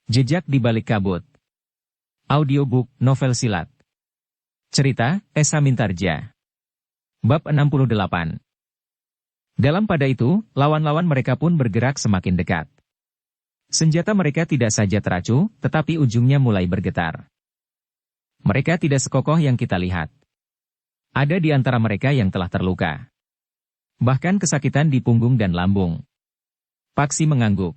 Jejak di Balik Kabut. Audiobook novel silat. Cerita, Esa Mintarja. Bab 68. Dalam pada itu, lawan-lawan mereka pun bergerak semakin dekat. Senjata mereka tidak saja teracu, tetapi ujungnya mulai bergetar. Mereka tidak sekokoh yang kita lihat. Ada di antara mereka yang telah terluka. Bahkan kesakitan di punggung dan lambung. Paksi mengangguk.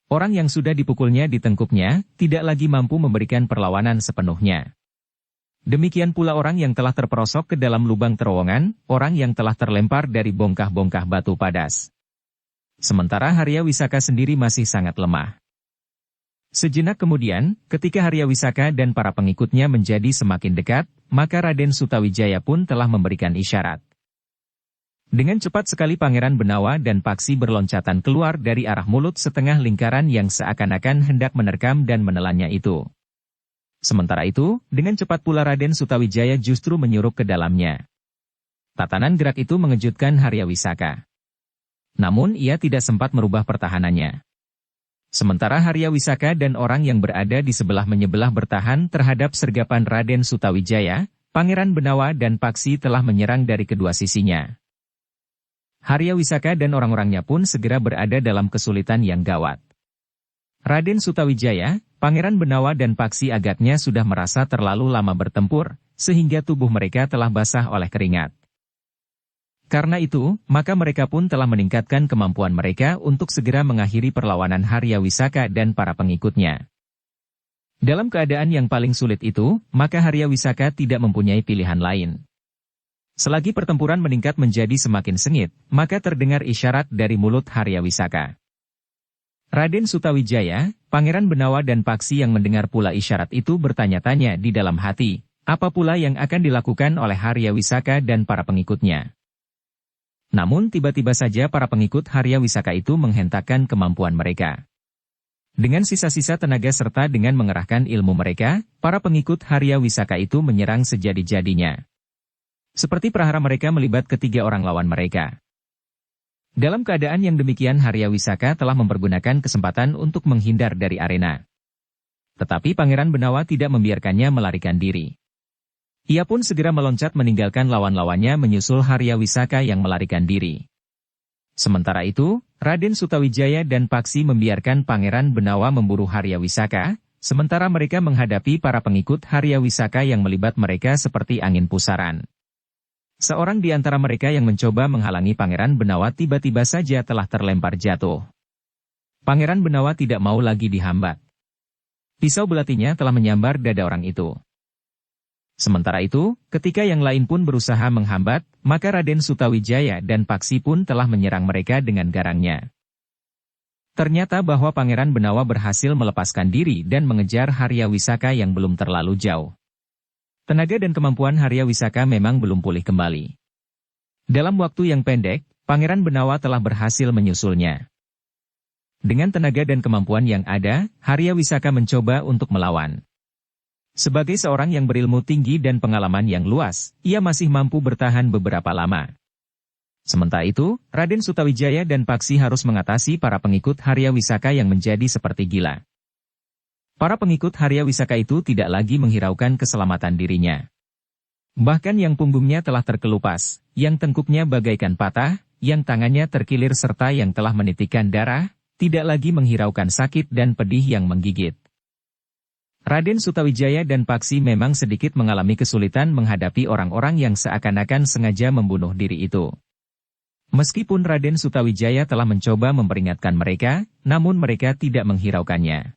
Orang yang sudah dipukulnya di tengkuknya, tidak lagi mampu memberikan perlawanan sepenuhnya. Demikian pula orang yang telah terperosok ke dalam lubang terowongan, orang yang telah terlempar dari bongkah-bongkah batu padas. Sementara Harya Wisaka sendiri masih sangat lemah. Sejenak kemudian, ketika Harya Wisaka dan para pengikutnya menjadi semakin dekat, maka Raden Sutawijaya pun telah memberikan isyarat. Dengan cepat sekali Pangeran Benawa dan Paksi berloncatan keluar dari arah mulut setengah lingkaran yang seakan-akan hendak menerkam dan menelannya itu. Sementara itu, dengan cepat pula Raden Sutawijaya justru menyurup ke dalamnya. Tatanan gerak itu mengejutkan Harya Wisaka. Namun ia tidak sempat merubah pertahanannya. Sementara Harya Wisaka dan orang yang berada di sebelah menyebelah bertahan terhadap sergapan Raden Sutawijaya, Pangeran Benawa dan Paksi telah menyerang dari kedua sisinya. Harya Wisaka dan orang-orangnya pun segera berada dalam kesulitan yang gawat. Raden Sutawijaya, Pangeran Benawa dan Paksi agaknya sudah merasa terlalu lama bertempur, sehingga tubuh mereka telah basah oleh keringat. Karena itu, maka mereka pun telah meningkatkan kemampuan mereka untuk segera mengakhiri perlawanan Harya Wisaka dan para pengikutnya. Dalam keadaan yang paling sulit itu, maka Harya Wisaka tidak mempunyai pilihan lain. Selagi pertempuran meningkat menjadi semakin sengit, maka terdengar isyarat dari mulut Harya Wisaka. Raden Sutawijaya, Pangeran Benawa dan Paksi yang mendengar pula isyarat itu bertanya-tanya di dalam hati, apa pula yang akan dilakukan oleh Harya Wisaka dan para pengikutnya. Namun tiba-tiba saja para pengikut Harya Wisaka itu menghentakkan kemampuan mereka. Dengan sisa-sisa tenaga serta dengan mengerahkan ilmu mereka, para pengikut Harya Wisaka itu menyerang sejadi-jadinya. Seperti prahara mereka melibat ketiga orang lawan mereka. Dalam keadaan yang demikian Harya Wisaka telah mempergunakan kesempatan untuk menghindar dari arena. Tetapi Pangeran Benawa tidak membiarkannya melarikan diri. Ia pun segera meloncat meninggalkan lawan-lawannya menyusul Harya Wisaka yang melarikan diri. Sementara itu, Raden Sutawijaya dan Paksi membiarkan Pangeran Benawa memburu Harya Wisaka, sementara mereka menghadapi para pengikut Harya Wisaka yang melibat mereka seperti angin pusaran. Seorang di antara mereka yang mencoba menghalangi Pangeran Benawa tiba-tiba saja telah terlempar jatuh. Pangeran Benawa tidak mau lagi dihambat. Pisau belatinya telah menyambar dada orang itu. Sementara itu, ketika yang lain pun berusaha menghambat, maka Raden Sutawijaya dan Paksi pun telah menyerang mereka dengan garangnya. Ternyata bahwa Pangeran Benawa berhasil melepaskan diri dan mengejar Harya Wisaka yang belum terlalu jauh. Tenaga dan kemampuan Harya Wisaka memang belum pulih kembali. Dalam waktu yang pendek, Pangeran Benawa telah berhasil menyusulnya. Dengan tenaga dan kemampuan yang ada, Harya Wisaka mencoba untuk melawan. Sebagai seorang yang berilmu tinggi dan pengalaman yang luas, ia masih mampu bertahan beberapa lama. Sementara itu, Raden Sutawijaya dan Paksi harus mengatasi para pengikut Harya Wisaka yang menjadi seperti gila. Para pengikut Harya Wisaka itu tidak lagi menghiraukan keselamatan dirinya. Bahkan yang punggungnya telah terkelupas, yang tengkuknya bagaikan patah, yang tangannya terkilir serta yang telah menitikkan darah, tidak lagi menghiraukan sakit dan pedih yang menggigit. Raden Sutawijaya dan Paksi memang sedikit mengalami kesulitan menghadapi orang-orang yang seakan-akan sengaja membunuh diri itu. Meskipun Raden Sutawijaya telah mencoba memperingatkan mereka, namun mereka tidak menghiraukannya.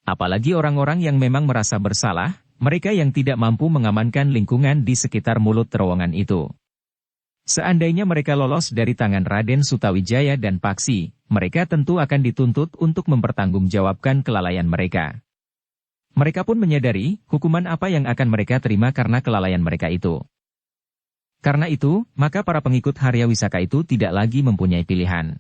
Apalagi orang-orang yang memang merasa bersalah, mereka yang tidak mampu mengamankan lingkungan di sekitar mulut terowongan itu. Seandainya mereka lolos dari tangan Raden Sutawijaya dan Paksi, mereka tentu akan dituntut untuk mempertanggungjawabkan kelalaian mereka. Mereka pun menyadari hukuman apa yang akan mereka terima karena kelalaian mereka itu. Karena itu, maka para pengikut Harya Wisaka itu tidak lagi mempunyai pilihan.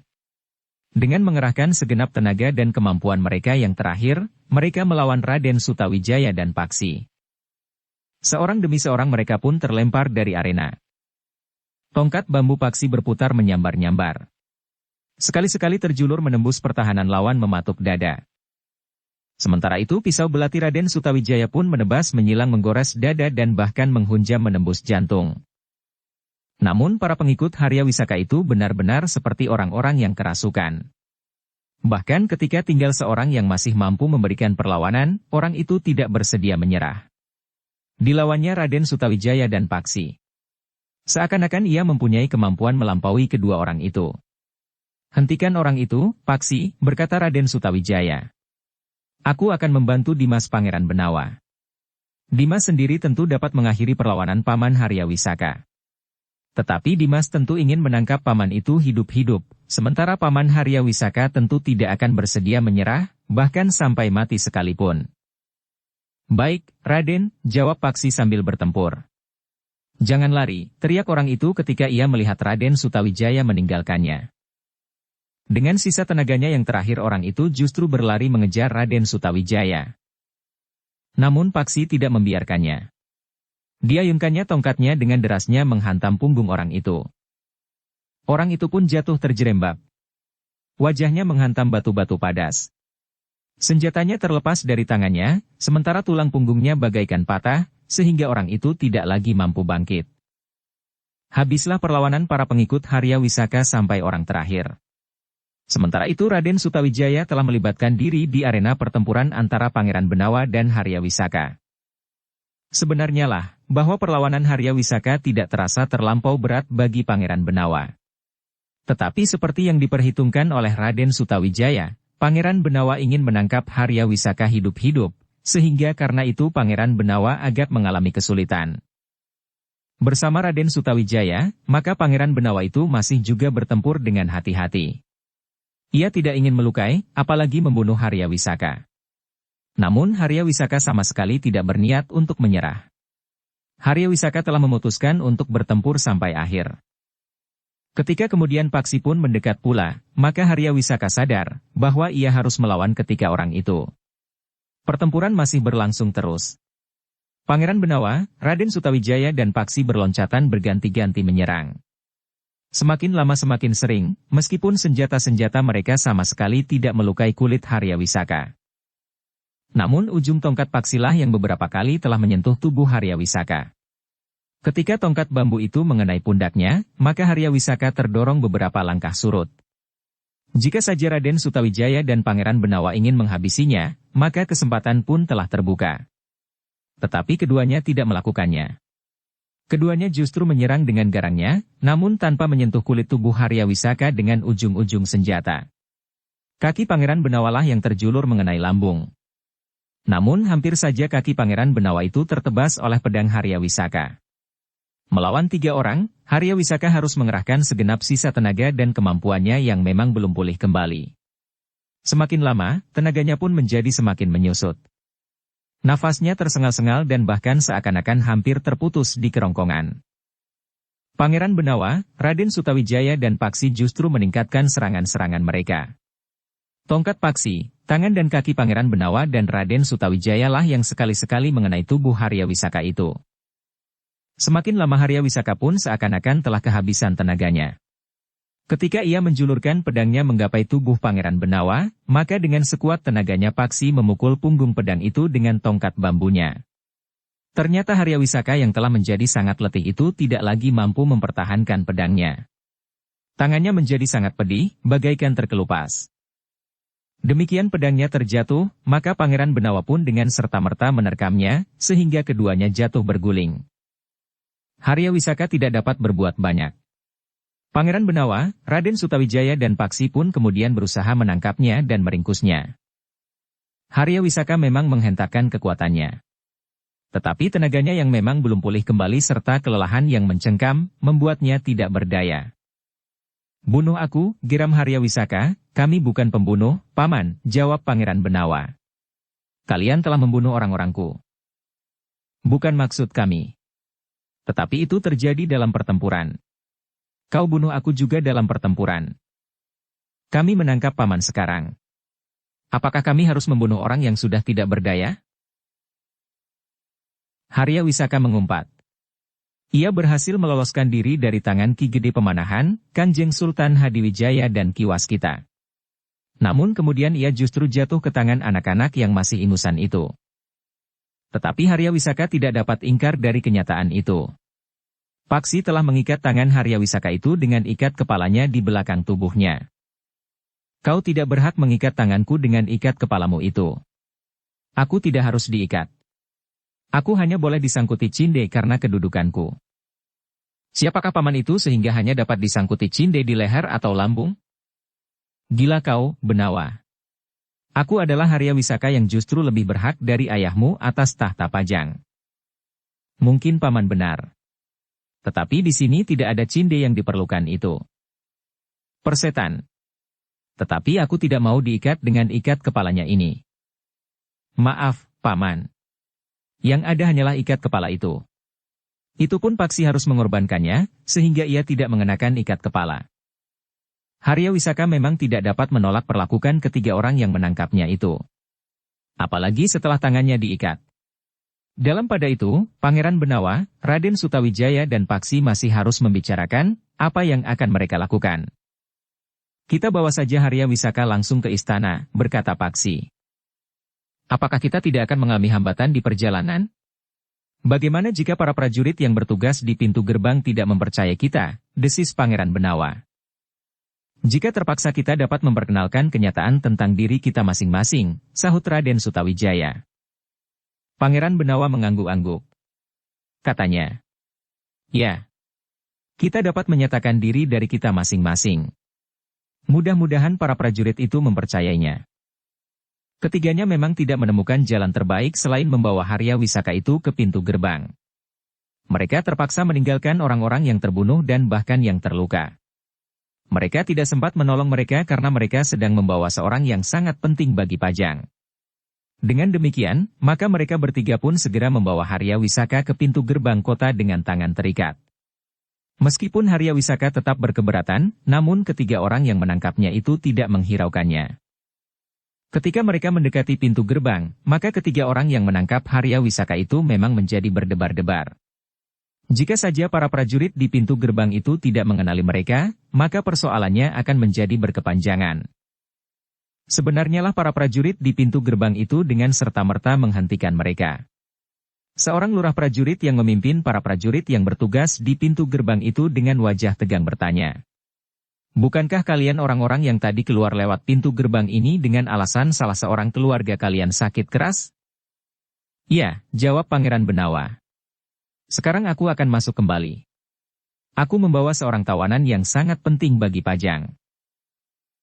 Dengan mengerahkan segenap tenaga dan kemampuan mereka yang terakhir, mereka melawan Raden Sutawijaya dan Paksi. Seorang demi seorang mereka pun terlempar dari arena. Tongkat bambu Paksi berputar menyambar-nyambar. Sekali-sekali terjulur menembus pertahanan lawan mematuk dada. Sementara itu pisau belati Raden Sutawijaya pun menebas menyilang menggores dada dan bahkan menghunjam menembus jantung. Namun para pengikut Harya Wisaka itu benar-benar seperti orang-orang yang kerasukan. Bahkan ketika tinggal seorang yang masih mampu memberikan perlawanan, orang itu tidak bersedia menyerah. Dilawannya Raden Sutawijaya dan Paksi. Seakan-akan ia mempunyai kemampuan melampaui kedua orang itu. "Hentikan orang itu, Paksi," berkata Raden Sutawijaya. "Aku akan membantu Dimas Pangeran Benawa." Dimas sendiri tentu dapat mengakhiri perlawanan Paman Harya Wisaka. Tetapi Dimas tentu ingin menangkap paman itu hidup-hidup, sementara Paman Harya Wisaka tentu tidak akan bersedia menyerah, bahkan sampai mati sekalipun. "Baik, Raden," jawab Paksi sambil bertempur. "Jangan lari," teriak orang itu ketika ia melihat Raden Sutawijaya meninggalkannya. Dengan sisa tenaganya yang terakhir orang itu justru berlari mengejar Raden Sutawijaya. Namun Paksi tidak membiarkannya. Dia ayunkannya tongkatnya dengan derasnya menghantam punggung orang itu. Orang itu pun jatuh terjerembab. Wajahnya menghantam batu-batu padas. Senjatanya terlepas dari tangannya, sementara tulang punggungnya bagaikan patah, sehingga orang itu tidak lagi mampu bangkit. Habislah perlawanan para pengikut Harya Wisaka sampai orang terakhir. Sementara itu Raden Sutawijaya telah melibatkan diri di arena pertempuran antara Pangeran Benawa dan Harya Wisaka. Sebenarnya lah, bahwa perlawanan Harya Wisaka tidak terasa terlampau berat bagi Pangeran Benawa. Tetapi seperti yang diperhitungkan oleh Raden Sutawijaya, Pangeran Benawa ingin menangkap Harya Wisaka hidup-hidup, sehingga karena itu Pangeran Benawa agak mengalami kesulitan. Bersama Raden Sutawijaya, maka Pangeran Benawa itu masih juga bertempur dengan hati-hati. Ia tidak ingin melukai, apalagi membunuh Harya Wisaka. Namun Harya Wisaka sama sekali tidak berniat untuk menyerah. Harya Wisaka telah memutuskan untuk bertempur sampai akhir. Ketika kemudian Paksi pun mendekat pula, maka Harya Wisaka sadar bahwa ia harus melawan ketiga orang itu. Pertempuran masih berlangsung terus. Pangeran Benawa, Raden Sutawijaya dan Paksi berloncatan berganti-ganti menyerang. Semakin lama semakin sering, meskipun senjata-senjata mereka sama sekali tidak melukai kulit Harya Wisaka. Namun ujung tongkat Paksilah yang beberapa kali telah menyentuh tubuh Harya Wisaka. Ketika tongkat bambu itu mengenai pundaknya, maka Harya Wisaka terdorong beberapa langkah surut. Jika saja Raden Sutawijaya dan Pangeran Benawa ingin menghabisinya, maka kesempatan pun telah terbuka. Tetapi keduanya tidak melakukannya. Keduanya justru menyerang dengan garangnya, namun tanpa menyentuh kulit tubuh Harya Wisaka dengan ujung-ujung senjata. Kaki Pangeran Benawalah yang terjulur mengenai lambung. Namun hampir saja kaki Pangeran Benawa itu tertebas oleh pedang Harya Wisaka. Melawan 3 orang, Harya Wisaka harus mengerahkan segenap sisa tenaga dan kemampuannya yang memang belum pulih kembali. Semakin lama, tenaganya pun menjadi semakin menyusut. Nafasnya tersengal-sengal dan bahkan seakan-akan hampir terputus di kerongkongan. Pangeran Benawa, Raden Sutawijaya dan Paksi justru meningkatkan serangan-serangan mereka. Tongkat Paksi, tangan dan kaki Pangeran Benawa dan Raden Sutawijaya lah yang sekali-sekali mengenai tubuh Harya Wisaka itu. Semakin lama Harya Wisaka pun seakan-akan telah kehabisan tenaganya. Ketika ia menjulurkan pedangnya menggapai tubuh Pangeran Benawa, maka dengan sekuat tenaganya Paksi memukul punggung pedang itu dengan tongkat bambunya. Ternyata Harya Wisaka yang telah menjadi sangat letih itu tidak lagi mampu mempertahankan pedangnya. Tangannya menjadi sangat pedih, bagaikan terkelupas. Demikian pedangnya terjatuh, maka Pangeran Benawa pun dengan serta-merta menerkamnya, sehingga keduanya jatuh berguling. Harya Wisaka tidak dapat berbuat banyak. Pangeran Benawa, Raden Sutawijaya dan Paksi pun kemudian berusaha menangkapnya dan meringkusnya. Harya Wisaka memang menghentakkan kekuatannya. Tetapi tenaganya yang memang belum pulih kembali serta kelelahan yang mencengkam, membuatnya tidak berdaya. "Bunuh aku," geram Harya Wisaka. "Kami bukan pembunuh, Paman," jawab Pangeran Benawa. "Kalian telah membunuh orang-orangku." "Bukan maksud kami. Tetapi itu terjadi dalam pertempuran. Kau bunuh aku juga dalam pertempuran. Kami menangkap Paman sekarang. Apakah kami harus membunuh orang yang sudah tidak berdaya?" Harya Wisaka mengumpat. Ia berhasil meloloskan diri dari tangan Ki Gede Pemanahan, Kanjeng Sultan Hadiwijaya dan Ki Waskita. Namun kemudian ia justru jatuh ke tangan anak-anak yang masih ingusan itu. Tetapi Haryawisaka tidak dapat ingkar dari kenyataan itu. Paksi telah mengikat tangan Haryawisaka itu dengan ikat kepalanya di belakang tubuhnya. Kau tidak berhak mengikat tanganku dengan ikat kepalamu itu. Aku tidak harus diikat. Aku hanya boleh disangkuti cinde karena kedudukanku. Siapakah paman itu sehingga hanya dapat disangkuti cinde di leher atau lambung? Gila kau, Benawa. Aku adalah Haryawisaka yang justru lebih berhak dari ayahmu atas tahta Pajang. Mungkin paman benar. Tetapi di sini tidak ada cinde yang diperlukan itu. Persetan. Tetapi aku tidak mau diikat dengan ikat kepalanya ini. Maaf, paman. Yang ada hanyalah ikat kepala itu. Itu pun Paksi harus mengorbankannya, sehingga ia tidak mengenakan ikat kepala. Haryawisaka memang tidak dapat menolak perlakukan ketiga orang yang menangkapnya itu. Apalagi setelah tangannya diikat. Dalam pada itu, Pangeran Benawa, Raden Sutawijaya dan Paksi masih harus membicarakan apa yang akan mereka lakukan. Kita bawa saja Haryawisaka langsung ke istana, berkata Paksi. Apakah kita tidak akan mengalami hambatan di perjalanan? Bagaimana jika para prajurit yang bertugas di pintu gerbang tidak mempercayai kita, desis Pangeran Benawa. Jika terpaksa kita dapat memperkenalkan kenyataan tentang diri kita masing-masing, sahut Raden Sutawijaya. Pangeran Benawa mengangguk-angguk. Katanya, ya, kita dapat menyatakan diri dari kita masing-masing. Mudah-mudahan para prajurit itu mempercayainya. Ketiganya memang tidak menemukan jalan terbaik selain membawa Haryawisaka itu ke pintu gerbang. Mereka terpaksa meninggalkan orang-orang yang terbunuh dan bahkan yang terluka. Mereka tidak sempat menolong mereka karena mereka sedang membawa seorang yang sangat penting bagi Pajang. Dengan demikian, maka mereka bertiga pun segera membawa Haryawisaka ke pintu gerbang kota dengan tangan terikat. Meskipun Haryawisaka tetap berkeberatan, namun ketiga orang yang menangkapnya itu tidak menghiraukannya. Ketika mereka mendekati pintu gerbang, maka ketiga orang yang menangkap Haryawisaka itu memang menjadi berdebar-debar. Jika saja para prajurit di pintu gerbang itu tidak mengenali mereka, maka persoalannya akan menjadi berkepanjangan. Sebenarnya lah para prajurit di pintu gerbang itu dengan serta-merta menghentikan mereka. Seorang lurah prajurit yang memimpin para prajurit yang bertugas di pintu gerbang itu dengan wajah tegang bertanya. Bukankah kalian orang-orang yang tadi keluar lewat pintu gerbang ini dengan alasan salah seorang keluarga kalian sakit keras? Ya, jawab Pangeran Benawa. Sekarang aku akan masuk kembali. Aku membawa seorang tawanan yang sangat penting bagi Pajang.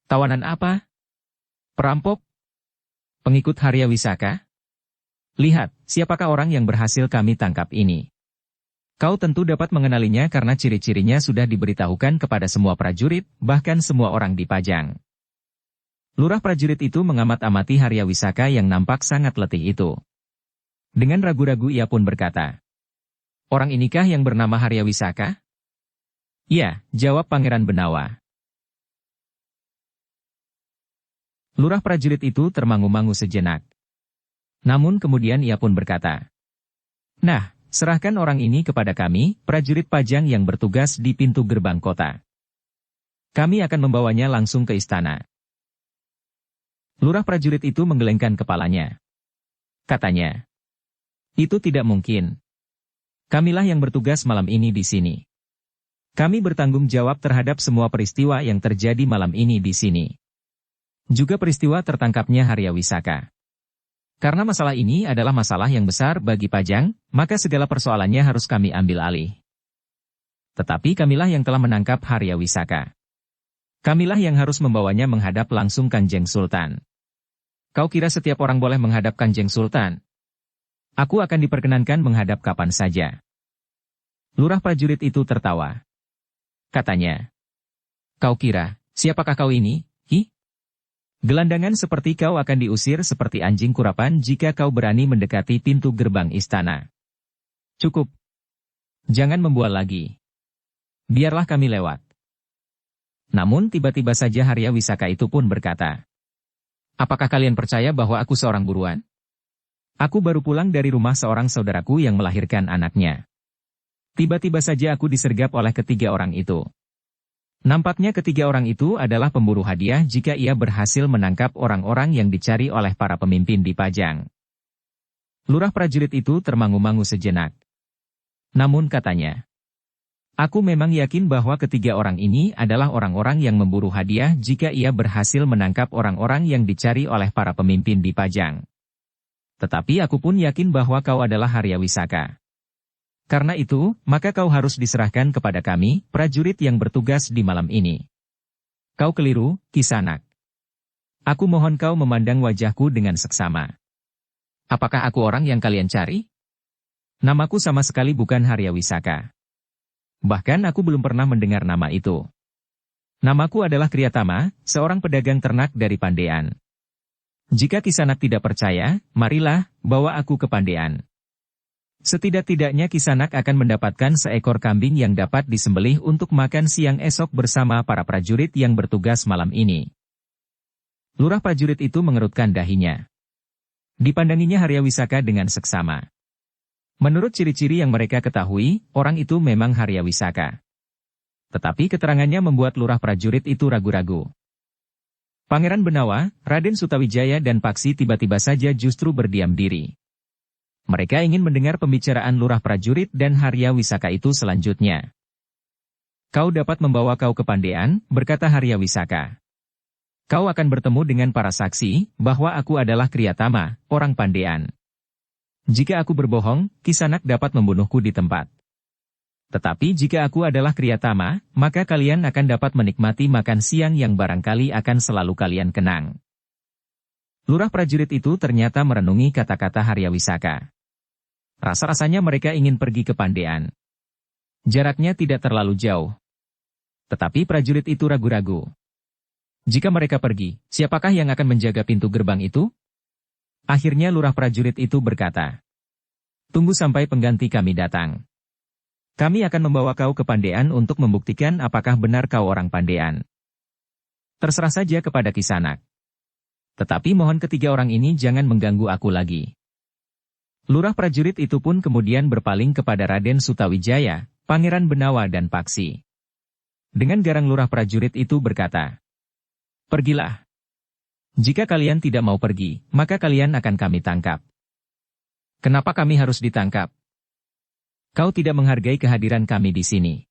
Tawanan apa? Perampok? Pengikut Haryawisaka? Lihat, siapakah orang yang berhasil kami tangkap ini? Kau tentu dapat mengenalinya karena ciri-cirinya sudah diberitahukan kepada semua prajurit, bahkan semua orang di Pajang. Lurah prajurit itu mengamat-amati Haryawisaka yang nampak sangat letih itu. Dengan ragu-ragu ia pun berkata, orang inikah yang bernama Haryawisaka? Ya, jawab Pangeran Benawa. Lurah prajurit itu termangu-mangu sejenak. Namun kemudian ia pun berkata, nah, serahkan orang ini kepada kami, prajurit Pajang yang bertugas di pintu gerbang kota. Kami akan membawanya langsung ke istana. Lurah prajurit itu menggelengkan kepalanya. Katanya, itu tidak mungkin. Kamilah yang bertugas malam ini di sini. Kami bertanggung jawab terhadap semua peristiwa yang terjadi malam ini di sini. Juga peristiwa tertangkapnya Haryawisaka. Karena masalah ini adalah masalah yang besar bagi Pajang, maka segala persoalannya harus kami ambil alih. Tetapi kamilah yang telah menangkap Haryawisaka. Kamilah yang harus membawanya menghadap langsung Kanjeng Sultan. Kau kira setiap orang boleh menghadap Kanjeng Sultan? Aku akan diperkenankan menghadap kapan saja. Lurah prajurit itu tertawa. Katanya, kau kira, siapakah kau ini, hi? Gelandangan seperti kau akan diusir seperti anjing kurapan jika kau berani mendekati pintu gerbang istana. Cukup. Jangan membual lagi. Biarlah kami lewat. Namun tiba-tiba saja Haryawisaka itu pun berkata, apakah kalian percaya bahwa aku seorang buruan? Aku baru pulang dari rumah seorang saudaraku yang melahirkan anaknya. Tiba-tiba saja aku disergap oleh ketiga orang itu. Nampaknya ketiga orang itu adalah pemburu hadiah jika ia berhasil menangkap orang-orang yang dicari oleh para pemimpin di Pajang. Lurah prajurit itu termangu-mangu sejenak. Namun katanya, "Aku memang yakin bahwa ketiga orang ini adalah orang-orang yang memburu hadiah jika ia berhasil menangkap orang-orang yang dicari oleh para pemimpin di Pajang. Tetapi aku pun yakin bahwa kau adalah Haryawisaka. Karena itu, maka kau harus diserahkan kepada kami, prajurit yang bertugas di malam ini." "Kau keliru, Kisanak. Aku mohon kau memandang wajahku dengan seksama. Apakah aku orang yang kalian cari? Namaku sama sekali bukan Haryawisaka. Bahkan aku belum pernah mendengar nama itu. Namaku adalah Kriyatama, seorang pedagang ternak dari Pandean. Jika Kisanak tidak percaya, marilah, bawa aku ke Pandean. Setidak-tidaknya Kisanak akan mendapatkan seekor kambing yang dapat disembelih untuk makan siang esok bersama para prajurit yang bertugas malam ini." Lurah prajurit itu mengerutkan dahinya. Dipandanginya Haryawisaka dengan seksama. Menurut ciri-ciri yang mereka ketahui, orang itu memang Haryawisaka. Tetapi keterangannya membuat lurah prajurit itu ragu-ragu. Pangeran Benawa, Raden Sutawijaya dan Paksi tiba-tiba saja justru berdiam diri. Mereka ingin mendengar pembicaraan lurah prajurit dan Haryawisaka itu selanjutnya. "Kau dapat membawa kau ke Pandean," berkata Haryawisaka. "Kau akan bertemu dengan para saksi, bahwa aku adalah Kriyatama, orang Pandean. Jika aku berbohong, Kisanak dapat membunuhku di tempat. Tetapi jika aku adalah Kriyatama, maka kalian akan dapat menikmati makan siang yang barangkali akan selalu kalian kenang." Lurah prajurit itu ternyata merenungi kata-kata Haryawisaka. Rasa-rasanya mereka ingin pergi ke Pandean. Jaraknya tidak terlalu jauh. Tetapi prajurit itu ragu-ragu. Jika mereka pergi, siapakah yang akan menjaga pintu gerbang itu? Akhirnya lurah prajurit itu berkata, "Tunggu sampai pengganti kami datang. Kami akan membawa kau ke Pandean untuk membuktikan apakah benar kau orang Pandean. Terserah saja kepada Kisanak. Tetapi mohon ketiga orang ini jangan mengganggu aku lagi." Lurah prajurit itu pun kemudian berpaling kepada Raden Sutawijaya, Pangeran Benawa dan Paksi. Dengan garang lurah prajurit itu berkata, "Pergilah. Jika kalian tidak mau pergi, maka kalian akan kami tangkap." "Kenapa kami harus ditangkap? Kau tidak menghargai kehadiran kami di sini."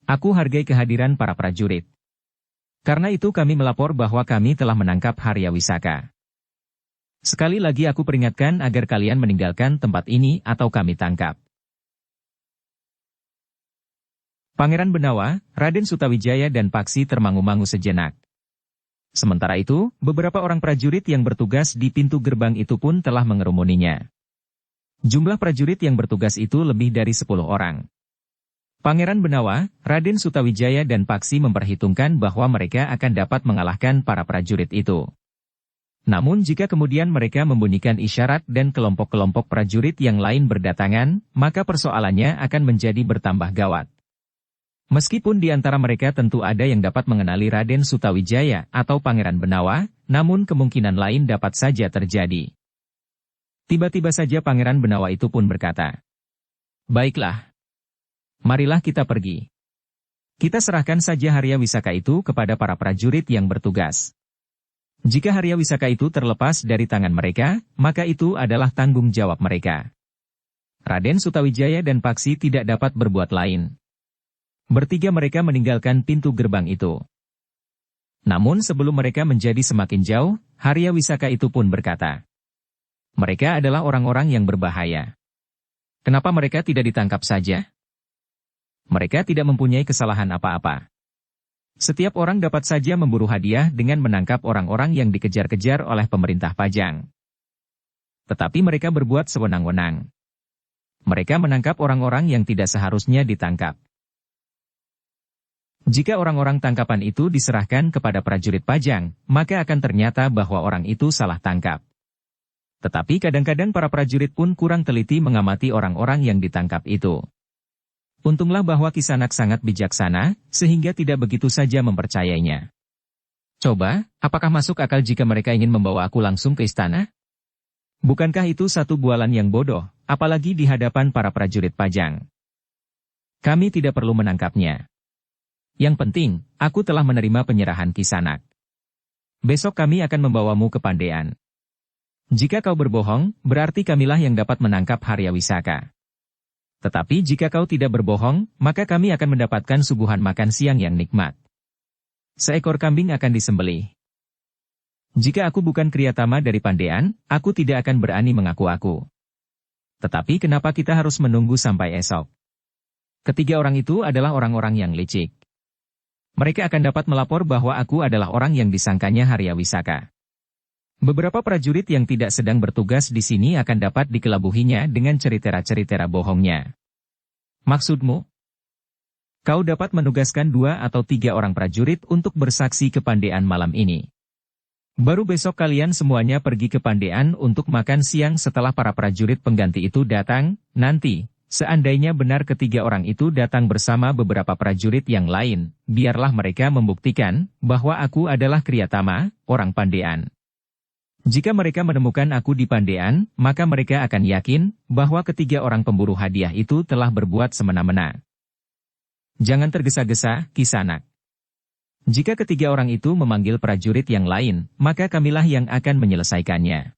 "Aku hargai kehadiran para prajurit. Karena itu kami melapor bahwa kami telah menangkap Haryawisaka. Sekali lagi aku peringatkan agar kalian meninggalkan tempat ini atau kami tangkap." Pangeran Benawa, Raden Sutawijaya dan Paksi termangu-mangu sejenak. Sementara itu, beberapa orang prajurit yang bertugas di pintu gerbang itu pun telah mengerumuninya. Jumlah prajurit yang bertugas itu lebih dari 10 orang. Pangeran Benawa, Raden Sutawijaya dan Paksi memperhitungkan bahwa mereka akan dapat mengalahkan para prajurit itu. Namun jika kemudian mereka membunyikan isyarat dan kelompok-kelompok prajurit yang lain berdatangan, maka persoalannya akan menjadi bertambah gawat. Meskipun di antara mereka tentu ada yang dapat mengenali Raden Sutawijaya atau Pangeran Benawa, namun kemungkinan lain dapat saja terjadi. Tiba-tiba saja Pangeran Benawa itu pun berkata, "Baiklah. Marilah kita pergi. Kita serahkan saja Haryawisaka itu kepada para prajurit yang bertugas. Jika Haryawisaka itu terlepas dari tangan mereka, maka itu adalah tanggung jawab mereka." Raden Sutawijaya dan Paksi tidak dapat berbuat lain. Bertiga mereka meninggalkan pintu gerbang itu. Namun sebelum mereka menjadi semakin jauh, Haryawisaka itu pun berkata, "Mereka adalah orang-orang yang berbahaya. Kenapa mereka tidak ditangkap saja? Mereka tidak mempunyai kesalahan apa-apa. Setiap orang dapat saja memburu hadiah dengan menangkap orang-orang yang dikejar-kejar oleh pemerintah Pajang. Tetapi mereka berbuat sewenang-wenang. Mereka menangkap orang-orang yang tidak seharusnya ditangkap. Jika orang-orang tangkapan itu diserahkan kepada prajurit Pajang, maka akan ternyata bahwa orang itu salah tangkap. Tetapi kadang-kadang para prajurit pun kurang teliti mengamati orang-orang yang ditangkap itu. Untunglah bahwa Kisanak sangat bijaksana, sehingga tidak begitu saja mempercayainya. Coba, apakah masuk akal jika mereka ingin membawa aku langsung ke istana? Bukankah itu satu bualan yang bodoh, apalagi di hadapan para prajurit Pajang? Kami tidak perlu menangkapnya. Yang penting, aku telah menerima penyerahan Kisanak. Besok kami akan membawamu ke Pandean. Jika kau berbohong, berarti kamilah yang dapat menangkap Haryawisaka. Tetapi jika kau tidak berbohong, maka kami akan mendapatkan suguhan makan siang yang nikmat. Seekor kambing akan disembelih. Jika aku bukan Kriyatama dari Pandean, aku tidak akan berani mengaku aku. Tetapi kenapa kita harus menunggu sampai esok? Ketiga orang itu adalah orang-orang yang licik. Mereka akan dapat melapor bahwa aku adalah orang yang disangkanya Haryawisaka. Beberapa prajurit yang tidak sedang bertugas di sini akan dapat dikelabuhinya dengan cerita-cerita bohongnya. Maksudmu? Kau dapat menugaskan 2 atau 3 orang prajurit untuk bersaksi ke Pandean malam ini. Baru besok kalian semuanya pergi ke Pandean untuk makan siang setelah para prajurit pengganti itu datang. Nanti, seandainya benar ketiga orang itu datang bersama beberapa prajurit yang lain, biarlah mereka membuktikan bahwa aku adalah Kriyatama, orang Pandean. Jika mereka menemukan aku di Pandean, maka mereka akan yakin bahwa ketiga orang pemburu hadiah itu telah berbuat semena-mena. Jangan tergesa-gesa, Kisanak. Jika ketiga orang itu memanggil prajurit yang lain, maka kamilah yang akan menyelesaikannya.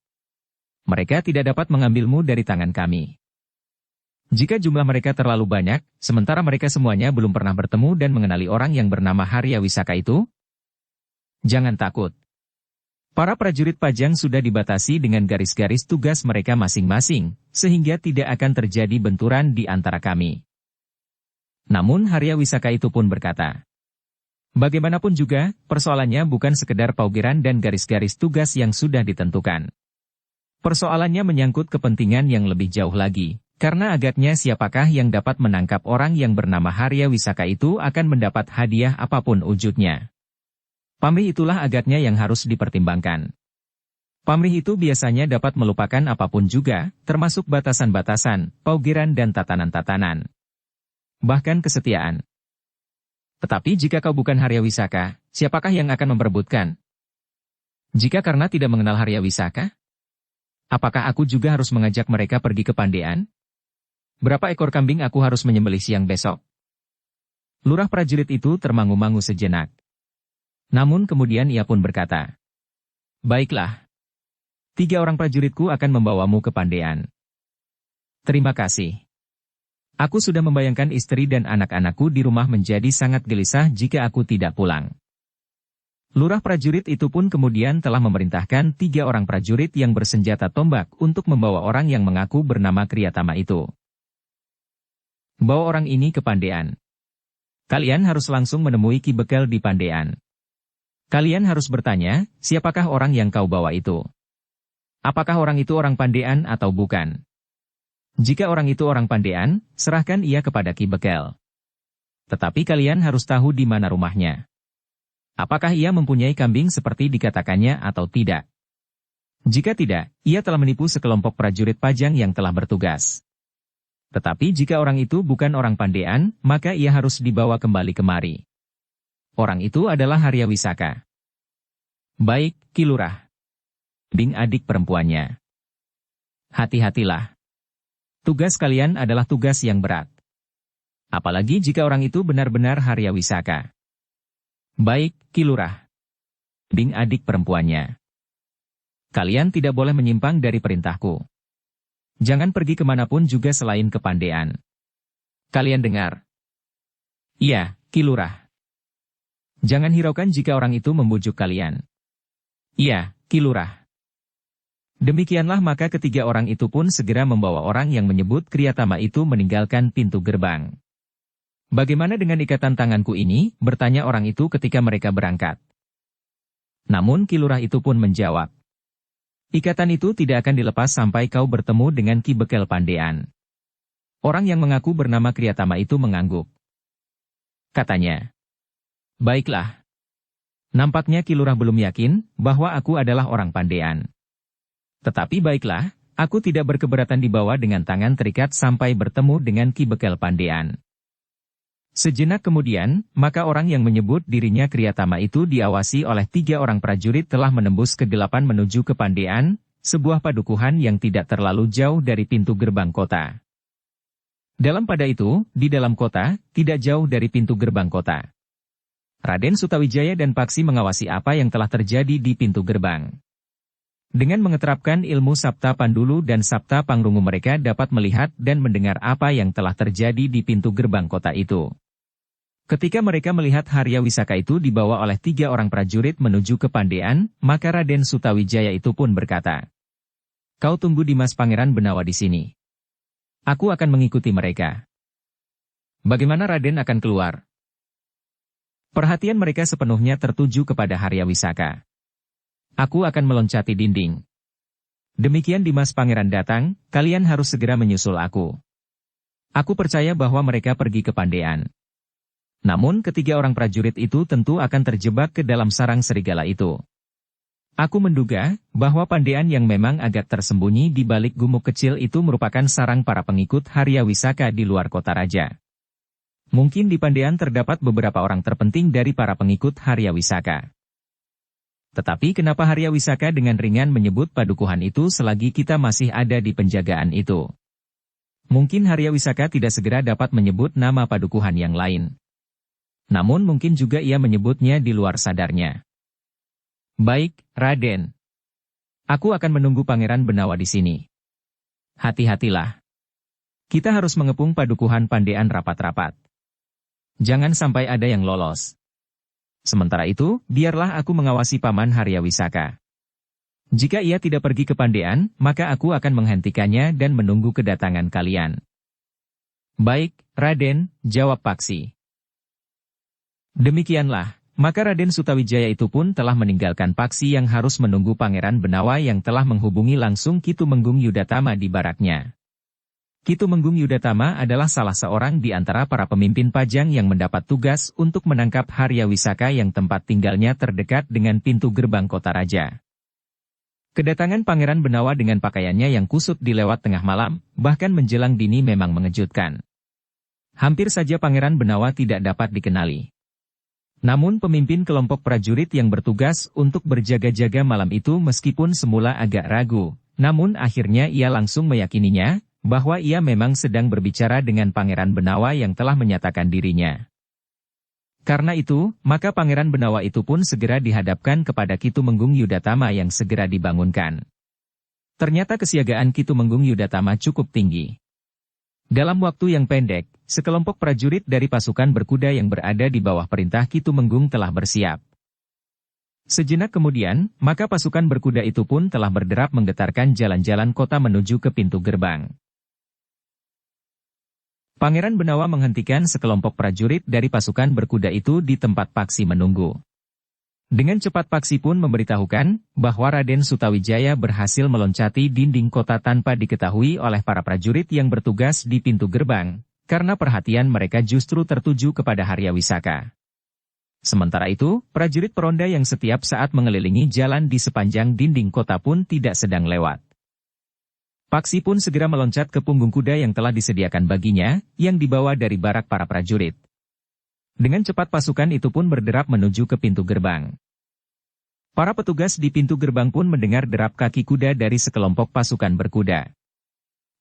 Mereka tidak dapat mengambilmu dari tangan kami. Jika jumlah mereka terlalu banyak, sementara mereka semuanya belum pernah bertemu dan mengenali orang yang bernama Haryawisaka itu, jangan takut. Para prajurit Pajang sudah dibatasi dengan garis-garis tugas mereka masing-masing, sehingga tidak akan terjadi benturan di antara kami. Namun Haryawisaka itu pun berkata, bagaimanapun juga, persoalannya bukan sekedar paugeran dan garis-garis tugas yang sudah ditentukan. Persoalannya menyangkut kepentingan yang lebih jauh lagi. Karena agaknya siapakah yang dapat menangkap orang yang bernama Haryawisaka itu akan mendapat hadiah apapun wujudnya. Pamrih itulah agaknya yang harus dipertimbangkan. Pamrih itu biasanya dapat melupakan apapun juga, termasuk batasan-batasan, paugeran dan tatanan-tatanan. Bahkan kesetiaan. Tetapi jika kau bukan Haryawisaka, siapakah yang akan memperebutkan? Jika karena tidak mengenal Haryawisaka? Apakah aku juga harus mengajak mereka pergi ke Pandean? Berapa ekor kambing aku harus menyembelih siang besok? Lurah prajurit itu termangu-mangu sejenak. Namun kemudian ia pun berkata, baiklah. 3 orang prajuritku akan membawamu ke Pandean. Terima kasih. Aku sudah membayangkan istri dan anak-anakku di rumah menjadi sangat gelisah jika aku tidak pulang. Lurah prajurit itu pun kemudian telah memerintahkan 3 orang prajurit yang bersenjata tombak untuk membawa orang yang mengaku bernama Kriyatama itu. Bawa orang ini ke Pandean. Kalian harus langsung menemui Ki Bekel di Pandean. Kalian harus bertanya, siapakah orang yang kau bawa itu? Apakah orang itu orang Pandean atau bukan? Jika orang itu orang Pandean, serahkan ia kepada Ki Bekel. Tetapi kalian harus tahu di mana rumahnya. Apakah ia mempunyai kambing seperti dikatakannya atau tidak? Jika tidak, ia telah menipu sekelompok prajurit Pajang yang telah bertugas. Tetapi jika orang itu bukan orang Pandean, maka ia harus dibawa kembali kemari. Orang itu adalah Haryawisaka. Baik, Ki Lurah. Bing adik perempuannya. Hati-hatilah. Tugas kalian adalah tugas yang berat. Apalagi jika orang itu benar-benar Haryawisaka. Baik, Ki Lurah. Bing adik perempuannya. Kalian tidak boleh menyimpang dari perintahku. Jangan pergi kemanapun juga selain ke Pandean. Kalian dengar? Iya, Ki Lurah. Jangan hiraukan jika orang itu membujuk kalian. Iya, Ki Lurah. Demikianlah maka ketiga orang itu pun segera membawa orang yang menyebut Kriyatama itu meninggalkan pintu gerbang. Bagaimana dengan ikatan tanganku ini? Bertanya orang itu ketika mereka berangkat. Namun Ki Lurah itu pun menjawab. Ikatan itu tidak akan dilepas sampai kau bertemu dengan Ki Bekel Pandean. Orang yang mengaku bernama Kriyatama itu mengangguk. Katanya. Baiklah. Nampaknya Ki Lurah belum yakin bahwa aku adalah orang Pandean. Tetapi baiklah, aku tidak berkeberatan dibawa dengan tangan terikat sampai bertemu dengan Ki Bekel Pandean. Sejenak kemudian, maka orang yang menyebut dirinya Kriyatama itu diawasi oleh 3 orang prajurit telah menembus kegelapan menuju ke Pandean, sebuah padukuhan yang tidak terlalu jauh dari pintu gerbang kota. Dalam pada itu, di dalam kota, tidak jauh dari pintu gerbang kota, Raden Sutawijaya dan Paksi mengawasi apa yang telah terjadi di pintu gerbang. Dengan mengeterapkan ilmu Sabta Pandulu dan Sabta Pangrungu mereka dapat melihat dan mendengar apa yang telah terjadi di pintu gerbang kota itu. Ketika mereka melihat Harya Wisaka itu dibawa oleh 3 orang prajurit menuju ke Pandean, maka Raden Sutawijaya itu pun berkata, "Kau tunggu di Mas Pangeran Benawa di sini. Aku akan mengikuti mereka." Bagaimana Raden akan keluar? Perhatian mereka sepenuhnya tertuju kepada Harya Wisaka. Aku akan meloncati dinding. Demikian Dimas Pangeran datang, kalian harus segera menyusul aku. Aku percaya bahwa mereka pergi ke Pandean. Namun ketiga orang prajurit itu tentu akan terjebak ke dalam sarang serigala itu. Aku menduga bahwa Pandean yang memang agak tersembunyi di balik gumuk kecil itu merupakan sarang para pengikut Harya Wisaka di luar kota raja. Mungkin di Pandean terdapat beberapa orang terpenting dari para pengikut Harya Wisaka. Tetapi kenapa Harya Wisaka dengan ringan menyebut padukuhan itu selagi kita masih ada di penjagaan itu? Mungkin Harya Wisaka tidak segera dapat menyebut nama padukuhan yang lain. Namun mungkin juga ia menyebutnya di luar sadarnya. Baik, Raden. Aku akan menunggu Pangeran Benawa di sini. Hati-hatilah. Kita harus mengepung padukuhan Pandean rapat-rapat. Jangan sampai ada yang lolos. Sementara itu, biarlah aku mengawasi Paman Harya Wisaka. Jika ia tidak pergi ke Pandean, maka aku akan menghentikannya dan menunggu kedatangan kalian. Baik, Raden, jawab Paksi. Demikianlah, maka Raden Sutawijaya itu pun telah meninggalkan Paksi yang harus menunggu Pangeran Benawa yang telah menghubungi langsung Ki Tumenggung Yudatama di baraknya. Ki Tumenggung Yudatama adalah salah seorang di antara para pemimpin Pajang yang mendapat tugas untuk menangkap Harya Wisaka yang tempat tinggalnya terdekat dengan pintu gerbang kota raja. Kedatangan Pangeran Benawa dengan pakaiannya yang kusut di lewat tengah malam, bahkan menjelang dini memang mengejutkan. Hampir saja Pangeran Benawa tidak dapat dikenali. Namun pemimpin kelompok prajurit yang bertugas untuk berjaga-jaga malam itu meskipun semula agak ragu, namun akhirnya ia langsung meyakininya, bahwa ia memang sedang berbicara dengan Pangeran Benawa yang telah menyatakan dirinya. Karena itu, maka Pangeran Benawa itu pun segera dihadapkan kepada Ki Tumenggung Yudatama yang segera dibangunkan. Ternyata kesiagaan Ki Tumenggung Yudatama cukup tinggi. Dalam waktu yang pendek, sekelompok prajurit dari pasukan berkuda yang berada di bawah perintah Ki Tumenggung telah bersiap. Sejenak kemudian, maka pasukan berkuda itu pun telah berderap menggetarkan jalan-jalan kota menuju ke pintu gerbang. Pangeran Benawa menghentikan sekelompok prajurit dari pasukan berkuda itu di tempat Paksi menunggu. Dengan cepat Paksi pun memberitahukan bahwa Raden Sutawijaya berhasil meloncati dinding kota tanpa diketahui oleh para prajurit yang bertugas di pintu gerbang, karena perhatian mereka justru tertuju kepada Harya Wisaka. Sementara itu, prajurit peronda yang setiap saat mengelilingi jalan di sepanjang dinding kota pun tidak sedang lewat. Paksi pun segera meloncat ke punggung kuda yang telah disediakan baginya, yang dibawa dari barak para prajurit. Dengan cepat pasukan itu pun berderap menuju ke pintu gerbang. Para petugas di pintu gerbang pun mendengar derap kaki kuda dari sekelompok pasukan berkuda.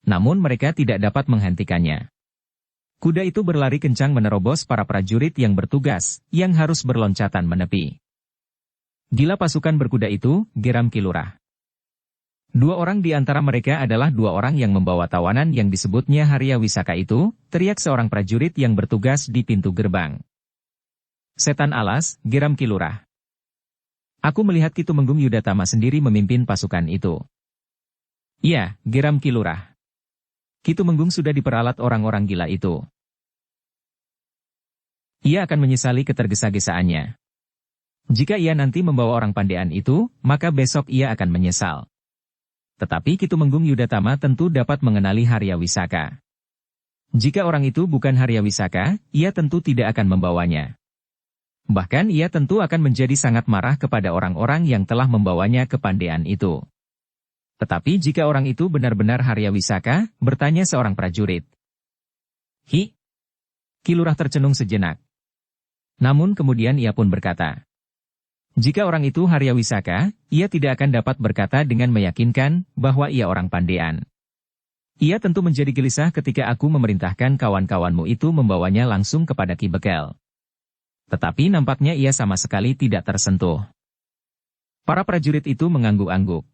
Namun mereka tidak dapat menghentikannya. Kuda itu berlari kencang menerobos para prajurit yang bertugas, yang harus berloncatan menepi. Gila pasukan berkuda itu, geram Kilurah. 2 orang di antara mereka adalah 2 orang yang membawa tawanan yang disebutnya Harya Wisaka itu, teriak seorang prajurit yang bertugas di pintu gerbang. Setan alas, geram Kilurah. Aku melihat Ki Tumenggung Yudatama sendiri memimpin pasukan itu. Iya, geram Kilurah. Ki Tumenggung sudah diperalat orang-orang gila itu. Ia akan menyesali ketergesa-gesaannya. Jika ia nanti membawa orang Pandean itu, maka besok ia akan menyesal. Tetapi Ki Tumenggung Yudatama tentu dapat mengenali Harya Wisaka. Jika orang itu bukan Harya Wisaka, ia tentu tidak akan membawanya. Bahkan ia tentu akan menjadi sangat marah kepada orang-orang yang telah membawanya ke Pandean itu. Tetapi jika orang itu benar-benar Harya Wisaka, bertanya seorang prajurit. Hi! Kilurah tercenung sejenak. Namun kemudian ia pun berkata. Jika orang itu Harya Wisaka, ia tidak akan dapat berkata dengan meyakinkan bahwa ia orang Pandean. Ia tentu menjadi gelisah ketika aku memerintahkan kawan-kawanmu itu membawanya langsung kepada Ki Bekel. Tetapi nampaknya ia sama sekali tidak tersentuh. Para prajurit itu mengangguk-angguk.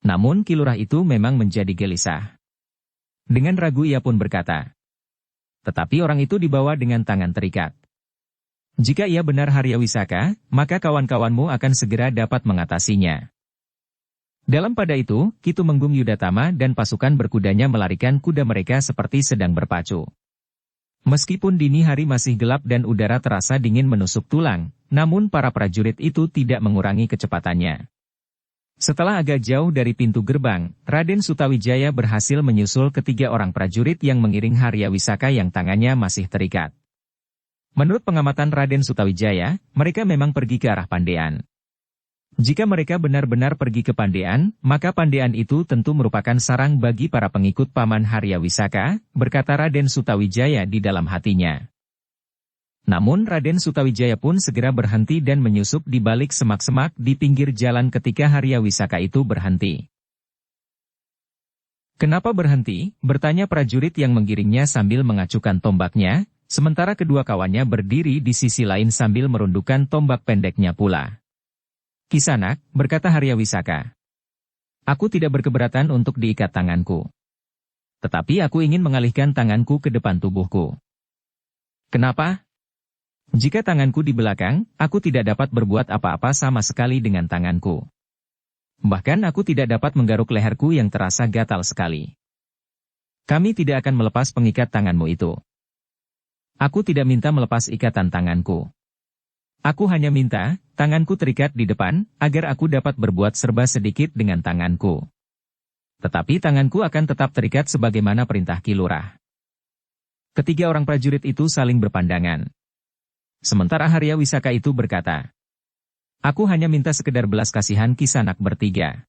Namun Ki Lurah itu memang menjadi gelisah. Dengan ragu ia pun berkata, "Tetapi orang itu dibawa dengan tangan terikat. Jika ia benar Haryawisaka, maka kawan-kawanmu akan segera dapat mengatasinya." Dalam pada itu, Ki Tumenggung Yudatama dan pasukan berkudanya melarikan kuda mereka seperti sedang berpacu. Meskipun dini hari masih gelap dan udara terasa dingin menusuk tulang, namun para prajurit itu tidak mengurangi kecepatannya. Setelah agak jauh dari pintu gerbang, Raden Sutawijaya berhasil menyusul ketiga orang prajurit yang mengiring Haryawisaka yang tangannya masih terikat. Menurut pengamatan Raden Sutawijaya, mereka memang pergi ke arah Pandean. Jika mereka benar-benar pergi ke Pandean, maka Pandean itu tentu merupakan sarang bagi para pengikut Paman Haryawisaka, berkata Raden Sutawijaya di dalam hatinya. Namun Raden Sutawijaya pun segera berhenti dan menyusup di balik semak-semak di pinggir jalan ketika Haryawisaka itu berhenti. "Kenapa berhenti?" bertanya prajurit yang menggiringnya sambil mengacukan tombaknya, sementara kedua kawannya berdiri di sisi lain sambil merundukkan tombak pendeknya pula. "Kisanak," berkata Haryawisaka, "aku tidak berkeberatan untuk diikat tanganku. Tetapi aku ingin mengalihkan tanganku ke depan tubuhku." "Kenapa?" "Jika tanganku di belakang, aku tidak dapat berbuat apa-apa sama sekali dengan tanganku. Bahkan aku tidak dapat menggaruk leherku yang terasa gatal sekali." "Kami tidak akan melepas pengikat tanganmu itu. Aku tidak minta melepas ikatan tanganku. Aku hanya minta, tanganku terikat di depan, agar aku dapat berbuat serba sedikit dengan tanganku. Tetapi tanganku akan tetap terikat sebagaimana perintah Ki Lurah." Ketiga orang prajurit itu saling berpandangan. Sementara Haryawisaka itu berkata, "Aku hanya minta sekedar belas kasihan Kisanak bertiga.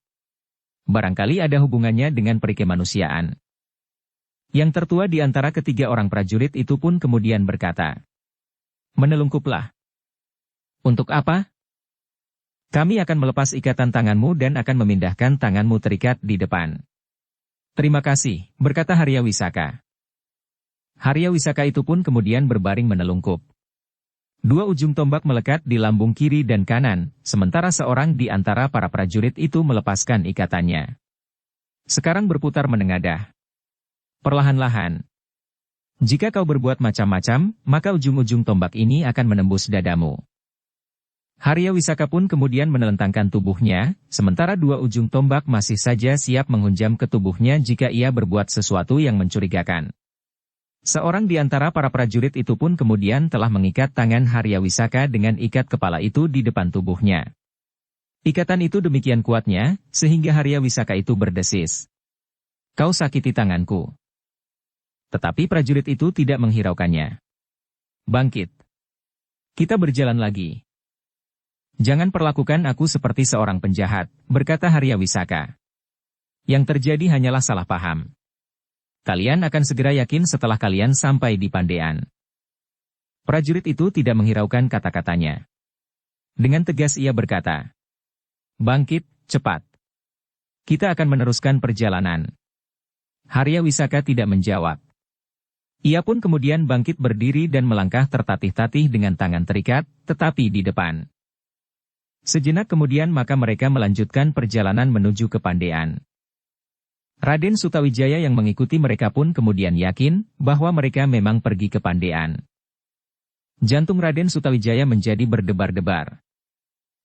Barangkali ada hubungannya dengan perikemanusiaan." Yang tertua di antara ketiga orang prajurit itu pun kemudian berkata, "Menelungkuplah." "Untuk apa?" "Kami akan melepas ikatan tanganmu dan akan memindahkan tanganmu terikat di depan." "Terima kasih," berkata Haryawisaka. Haryawisaka itu pun kemudian berbaring menelungkup. Dua ujung tombak melekat di lambung kiri dan kanan, sementara seorang di antara para prajurit itu melepaskan ikatannya. Sekarang berputar menengadah. Perlahan-lahan. Jika kau berbuat macam-macam, maka ujung-ujung tombak ini akan menembus dadamu. Haryawisaka pun kemudian menelentangkan tubuhnya, sementara dua ujung tombak masih saja siap menghunjam ke tubuhnya jika ia berbuat sesuatu yang mencurigakan. Seorang di antara para prajurit itu pun kemudian telah mengikat tangan Haryawisaka dengan ikat kepala itu di depan tubuhnya. Ikatan itu demikian kuatnya, sehingga Haryawisaka itu berdesis, "Kau sakiti tanganku." Tetapi prajurit itu tidak menghiraukannya. "Bangkit. Kita berjalan lagi. Jangan perlakukan aku seperti seorang penjahat," berkata Haryawisaka. "Yang terjadi hanyalah salah paham. Kalian akan segera yakin setelah kalian sampai di Pandean." Prajurit itu tidak menghiraukan kata-katanya. Dengan tegas ia berkata, "Bangkit, cepat. Kita akan meneruskan perjalanan." Haryawisaka tidak menjawab. Ia pun kemudian bangkit berdiri dan melangkah tertatih-tatih dengan tangan terikat, tetapi di depan. Sejenak kemudian maka mereka melanjutkan perjalanan menuju ke Pandean. Raden Sutawijaya yang mengikuti mereka pun kemudian yakin bahwa mereka memang pergi ke Pandean. Jantung Raden Sutawijaya menjadi berdebar-debar.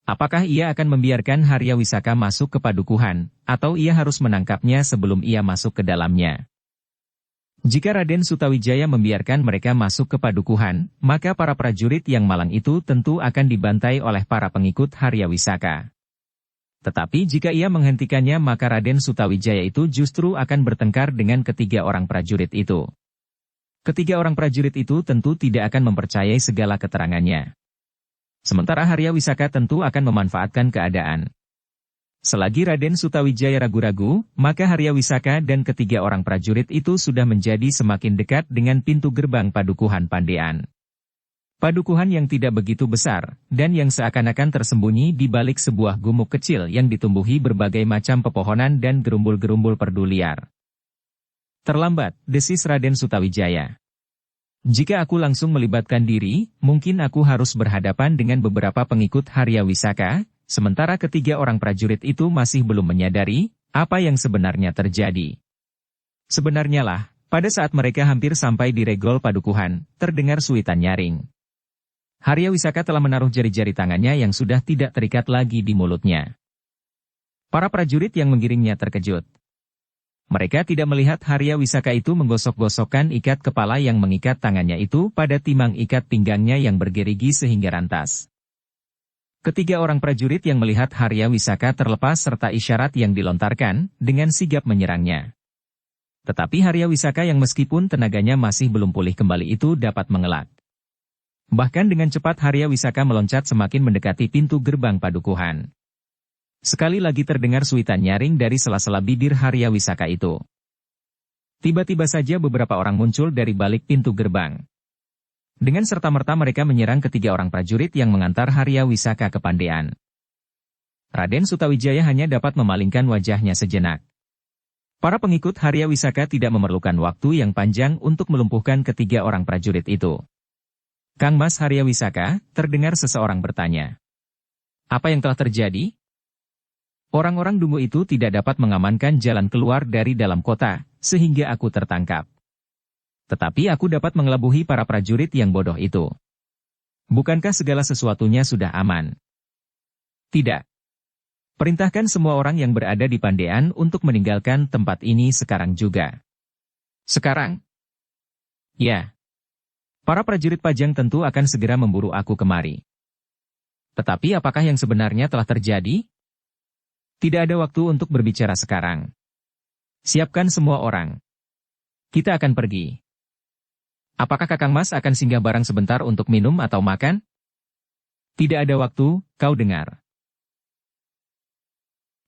Apakah ia akan membiarkan Haryawisaka masuk ke padukuhan, atau ia harus menangkapnya sebelum ia masuk ke dalamnya? Jika Raden Sutawijaya membiarkan mereka masuk ke padukuhan, maka para prajurit yang malang itu tentu akan dibantai oleh para pengikut Haryawisaka. Tetapi jika ia menghentikannya maka Raden Sutawijaya itu justru akan bertengkar dengan ketiga orang prajurit itu. Ketiga orang prajurit itu tentu tidak akan mempercayai segala keterangannya. Sementara Haryawisaka tentu akan memanfaatkan keadaan. Selagi Raden Sutawijaya ragu-ragu, maka Haryawisaka dan ketiga orang prajurit itu sudah menjadi semakin dekat dengan pintu gerbang padukuhan Pandean. Padukuhan yang tidak begitu besar, dan yang seakan-akan tersembunyi di balik sebuah gumuk kecil yang ditumbuhi berbagai macam pepohonan dan gerumbul-gerumbul perdu liar. "Terlambat," desis Raden Sutawijaya. Jika aku langsung melibatkan diri, mungkin aku harus berhadapan dengan beberapa pengikut Harya Wisaka, sementara ketiga orang prajurit itu masih belum menyadari apa yang sebenarnya terjadi. Sebenarnya lah, pada saat mereka hampir sampai di regol padukuhan, terdengar suitan nyaring. Harya Wisaka telah menaruh jari-jari tangannya yang sudah tidak terikat lagi di mulutnya. Para prajurit yang mengiringnya terkejut. Mereka tidak melihat Harya Wisaka itu menggosok-gosokkan ikat kepala yang mengikat tangannya itu pada timang ikat pinggangnya yang bergerigi sehingga rantas. Ketiga orang prajurit yang melihat Harya Wisaka terlepas serta isyarat yang dilontarkan, dengan sigap menyerangnya. Tetapi Harya Wisaka yang meskipun tenaganya masih belum pulih kembali itu dapat mengelak. Bahkan dengan cepat Harya Wisaka meloncat semakin mendekati pintu gerbang padukuhan. Sekali lagi terdengar suitan nyaring dari sela-sela bibir Harya Wisaka itu. Tiba-tiba saja beberapa orang muncul dari balik pintu gerbang. Dengan serta-merta mereka menyerang ketiga orang prajurit yang mengantar Harya Wisaka ke Pandean. Raden Sutawijaya hanya dapat memalingkan wajahnya sejenak. Para pengikut Harya Wisaka tidak memerlukan waktu yang panjang untuk melumpuhkan ketiga orang prajurit itu. Kang Mas Harya Wisaka, terdengar seseorang bertanya. Apa yang telah terjadi? Orang-orang dungu itu tidak dapat mengamankan jalan keluar dari dalam kota, sehingga aku tertangkap. Tetapi aku dapat mengelabuhi para prajurit yang bodoh itu. Bukankah segala sesuatunya sudah aman? Tidak. Perintahkan semua orang yang berada di Pandean untuk meninggalkan tempat ini sekarang juga. Sekarang? Ya. Para prajurit Pajang tentu akan segera memburu aku kemari. Tetapi apakah yang sebenarnya telah terjadi? Tidak ada waktu untuk berbicara sekarang. Siapkan semua orang. Kita akan pergi. Apakah Kakang Mas akan singgah barang sebentar untuk minum atau makan? Tidak ada waktu, kau dengar.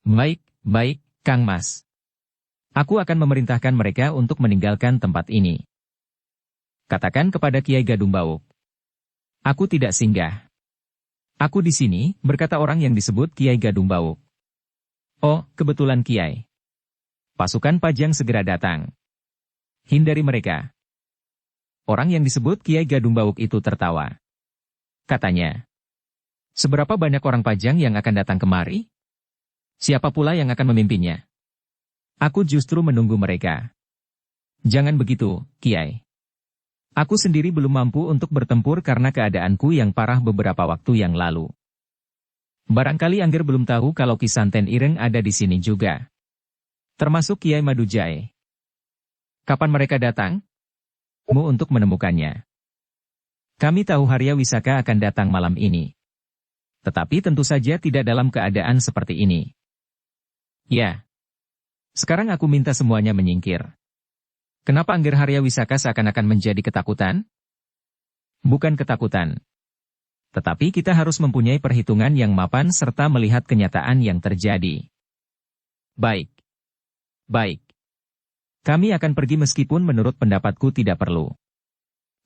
Baik, baik, Kang Mas. Aku akan memerintahkan mereka untuk meninggalkan tempat ini. Katakan kepada Kiai Gadung Bauk. Aku tidak singgah. Aku di sini, berkata orang yang disebut Kiai Gadung Bauk. Oh, kebetulan Kiai. Pasukan Pajang segera datang. Hindari mereka. Orang yang disebut Kiai Gadung Bauk itu tertawa. Katanya, seberapa banyak orang Pajang yang akan datang kemari? Siapa pula yang akan memimpinnya? Aku justru menunggu mereka. Jangan begitu, Kiai. Aku sendiri belum mampu untuk bertempur karena keadaanku yang parah beberapa waktu yang lalu. Barangkali Angger belum tahu kalau Ki Santen Ireng ada di sini juga. Termasuk Kiai Madujai. Kapan mereka datang? Mu untuk menemukannya. Kami tahu Harya Wisaka akan datang malam ini. Tetapi tentu saja tidak dalam keadaan seperti ini. Ya. Sekarang aku minta semuanya menyingkir. Kenapa Angger Harya Wisaka seakan-akan menjadi ketakutan? Bukan ketakutan. Tetapi kita harus mempunyai perhitungan yang mapan serta melihat kenyataan yang terjadi. Baik. Baik. Kami akan pergi meskipun menurut pendapatku tidak perlu.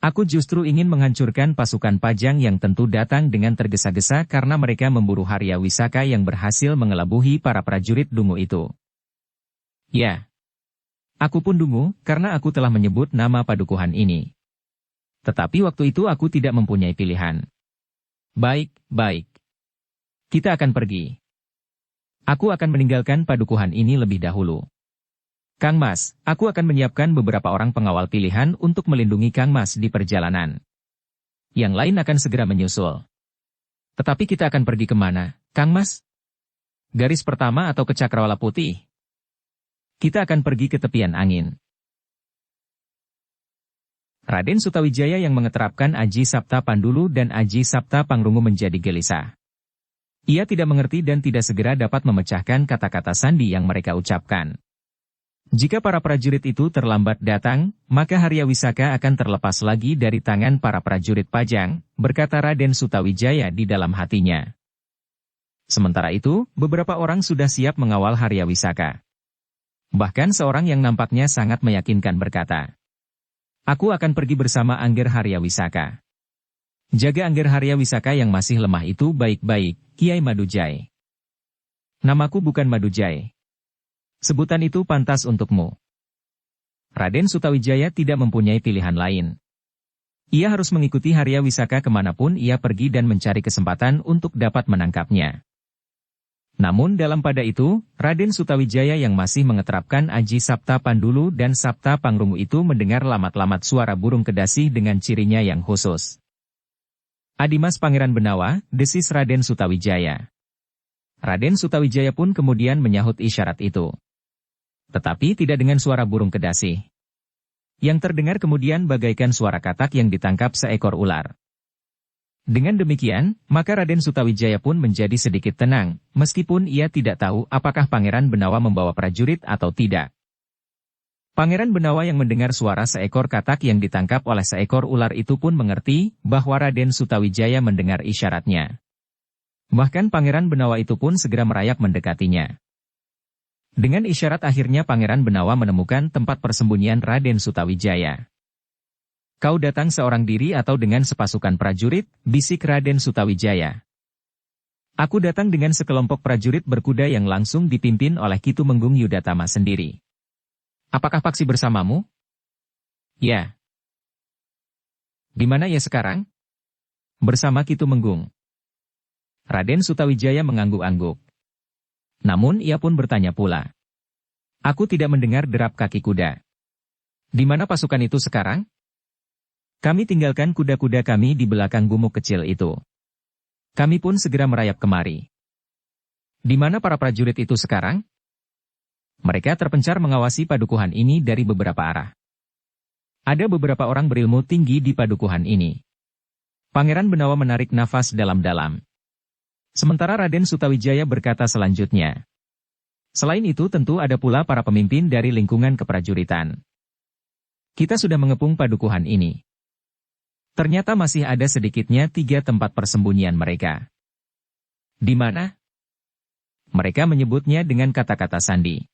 Aku justru ingin menghancurkan pasukan Pajang yang tentu datang dengan tergesa-gesa karena mereka memburu Harya Wisaka yang berhasil mengelabuhi para prajurit dungu itu. Ya. Aku pun dungu karena aku telah menyebut nama padukuhan ini. Tetapi waktu itu aku tidak mempunyai pilihan. Baik, baik. Kita akan pergi. Aku akan meninggalkan padukuhan ini lebih dahulu. Kang Mas, aku akan menyiapkan beberapa orang pengawal pilihan untuk melindungi Kang Mas di perjalanan. Yang lain akan segera menyusul. Tetapi kita akan pergi kemana, Kang Mas? Garis pertama atau ke Cakrawala Putih? Kita akan pergi ke tepian angin. Raden Sutawijaya yang mengeterapkan Aji Sapta Pandulu dan Aji Sapta Pangrungu menjadi gelisah. Ia tidak mengerti dan tidak segera dapat memecahkan kata-kata sandi yang mereka ucapkan. Jika para prajurit itu terlambat datang, maka Harya Wisaka akan terlepas lagi dari tangan para prajurit Pajang, berkata Raden Sutawijaya di dalam hatinya. Sementara itu, beberapa orang sudah siap mengawal Harya Wisaka. Bahkan seorang yang nampaknya sangat meyakinkan berkata, aku akan pergi bersama Angger Harya Wisaka. Jaga Angger Harya Wisaka yang masih lemah itu baik-baik, Kiai Madujai. Namaku bukan Madujai. Sebutan itu pantas untukmu. Raden Sutawijaya tidak mempunyai pilihan lain. Ia harus mengikuti Harya Wisaka kemanapun ia pergi dan mencari kesempatan untuk dapat menangkapnya. Namun dalam pada itu, Raden Sutawijaya yang masih mengeterapkan Aji Sapta Pandulu dan Sapta Pangrungu itu mendengar lamat-lamat suara burung kedasi dengan cirinya yang khusus. "Adimas Pangeran Benawa," desis Raden Sutawijaya. Raden Sutawijaya pun kemudian menyahut isyarat itu. Tetapi tidak dengan suara burung kedasi. Yang terdengar kemudian bagaikan suara katak yang ditangkap seekor ular. Dengan demikian, maka Raden Sutawijaya pun menjadi sedikit tenang, meskipun ia tidak tahu apakah Pangeran Benawa membawa prajurit atau tidak. Pangeran Benawa yang mendengar suara seekor katak yang ditangkap oleh seekor ular itu pun mengerti bahwa Raden Sutawijaya mendengar isyaratnya. Bahkan Pangeran Benawa itu pun segera merayap mendekatinya. Dengan isyarat akhirnya Pangeran Benawa menemukan tempat persembunyian Raden Sutawijaya. "Kau datang seorang diri atau dengan sepasukan prajurit?" bisik Raden Sutawijaya. "Aku datang dengan sekelompok prajurit berkuda yang langsung dipimpin oleh Ki Tumenggung Yudatama sendiri." "Apakah Paksi bersamamu?" "Ya." "Di mana ia sekarang?" "Bersama Ki Tumenggung." Raden Sutawijaya mengangguk-angguk. Namun ia pun bertanya pula. "Aku tidak mendengar derap kaki kuda. Di mana pasukan itu sekarang?" "Kami tinggalkan kuda-kuda kami di belakang gumuk kecil itu. Kami pun segera merayap kemari." "Di mana para prajurit itu sekarang?" "Mereka terpencar mengawasi padukuhan ini dari beberapa arah. Ada beberapa orang berilmu tinggi di padukuhan ini." Pangeran Benawa menarik nafas dalam-dalam. Sementara Raden Sutawijaya berkata selanjutnya. "Selain itu tentu ada pula para pemimpin dari lingkungan keprajuritan. Kita sudah mengepung padukuhan ini. Ternyata masih ada sedikitnya 3 tempat persembunyian mereka." "Di mana?" "Mereka menyebutnya dengan kata-kata sandi."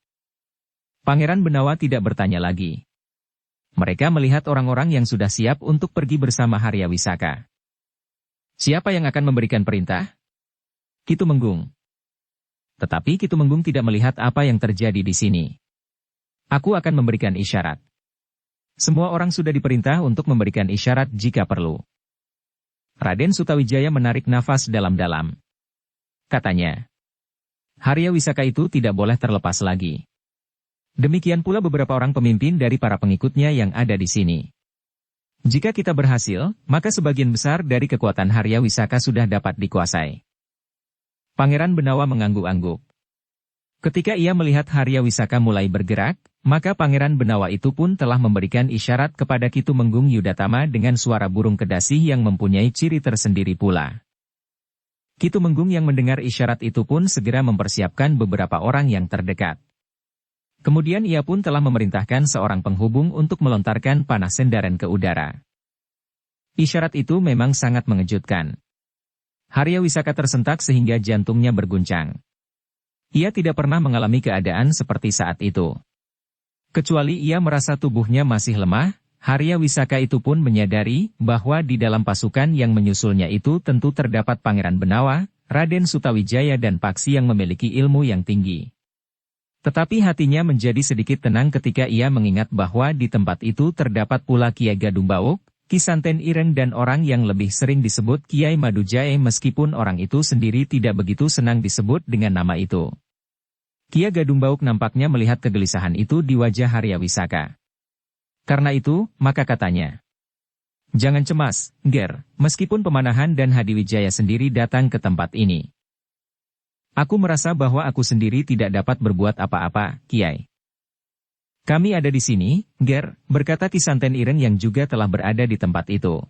Pangeran Benawa tidak bertanya lagi. Mereka melihat orang-orang yang sudah siap untuk pergi bersama Harya Wisaka. "Siapa yang akan memberikan perintah?" "Ki Tumenggung." Tetapi Ki Tumenggung tidak melihat apa yang terjadi di sini. "Aku akan memberikan isyarat." Semua orang sudah diperintah untuk memberikan isyarat jika perlu. Raden Sutawijaya menarik nafas dalam-dalam. Katanya, "Harya Wisaka itu tidak boleh terlepas lagi. Demikian pula beberapa orang pemimpin dari para pengikutnya yang ada di sini. Jika kita berhasil, maka sebagian besar dari kekuatan Harya Wisaka sudah dapat dikuasai." Pangeran Benawa mengangguk-angguk. Ketika ia melihat Harya Wisaka mulai bergerak, maka Pangeran Benawa itu pun telah memberikan isyarat kepada Ki Tumenggung Yudatama dengan suara burung kedasi yang mempunyai ciri tersendiri pula. Ki Tumenggung yang mendengar isyarat itu pun segera mempersiapkan beberapa orang yang terdekat. Kemudian ia pun telah memerintahkan seorang penghubung untuk melontarkan panah sendaren ke udara. Isyarat itu memang sangat mengejutkan. Harya Wisaka tersentak sehingga jantungnya berguncang. Ia tidak pernah mengalami keadaan seperti saat itu. Kecuali ia merasa tubuhnya masih lemah, Harya Wisaka itu pun menyadari bahwa di dalam pasukan yang menyusulnya itu tentu terdapat Pangeran Benawa, Raden Sutawijaya dan Paksi yang memiliki ilmu yang tinggi. Tetapi hatinya menjadi sedikit tenang ketika ia mengingat bahwa di tempat itu terdapat pula Kiai Gadumbauk, Ki Santen Ireng dan orang yang lebih sering disebut Kiai Madujae meskipun orang itu sendiri tidak begitu senang disebut dengan nama itu. Kiai Gadumbauk nampaknya melihat kegelisahan itu di wajah Harya Wisaka. Karena itu, maka katanya, "Jangan cemas, Ger, meskipun Pemanahan dan Hadiwijaya sendiri datang ke tempat ini. Aku merasa bahwa aku sendiri tidak dapat berbuat apa-apa, Kiai." "Kami ada di sini, Ger," berkata Ki Santen Ireng yang juga telah berada di tempat itu.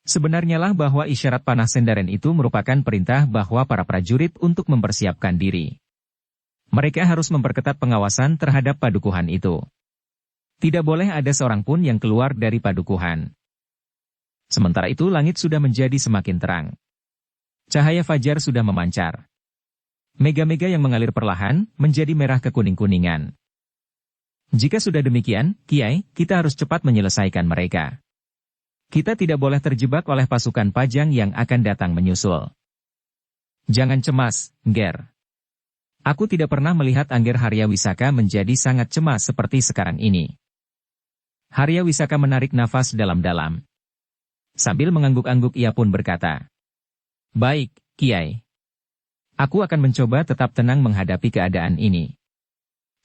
Sebenarnya lah bahwa isyarat panah sendaren itu merupakan perintah bahwa para prajurit untuk mempersiapkan diri. Mereka harus memperketat pengawasan terhadap padukuhan itu. Tidak boleh ada seorang pun yang keluar dari padukuhan. Sementara itu langit sudah menjadi semakin terang. Cahaya fajar sudah memancar. Mega-mega yang mengalir perlahan menjadi merah kekuning-kuningan. Jika sudah demikian, Kiai, kita harus cepat menyelesaikan mereka. Kita tidak boleh terjebak oleh pasukan Pajang yang akan datang menyusul. Jangan cemas, Ger. Aku tidak pernah melihat Angger Harya Wisaka menjadi sangat cemas seperti sekarang ini. Harya Wisaka menarik nafas dalam-dalam. Sambil mengangguk-angguk ia pun berkata, "Baik, Kiai. Aku akan mencoba tetap tenang menghadapi keadaan ini."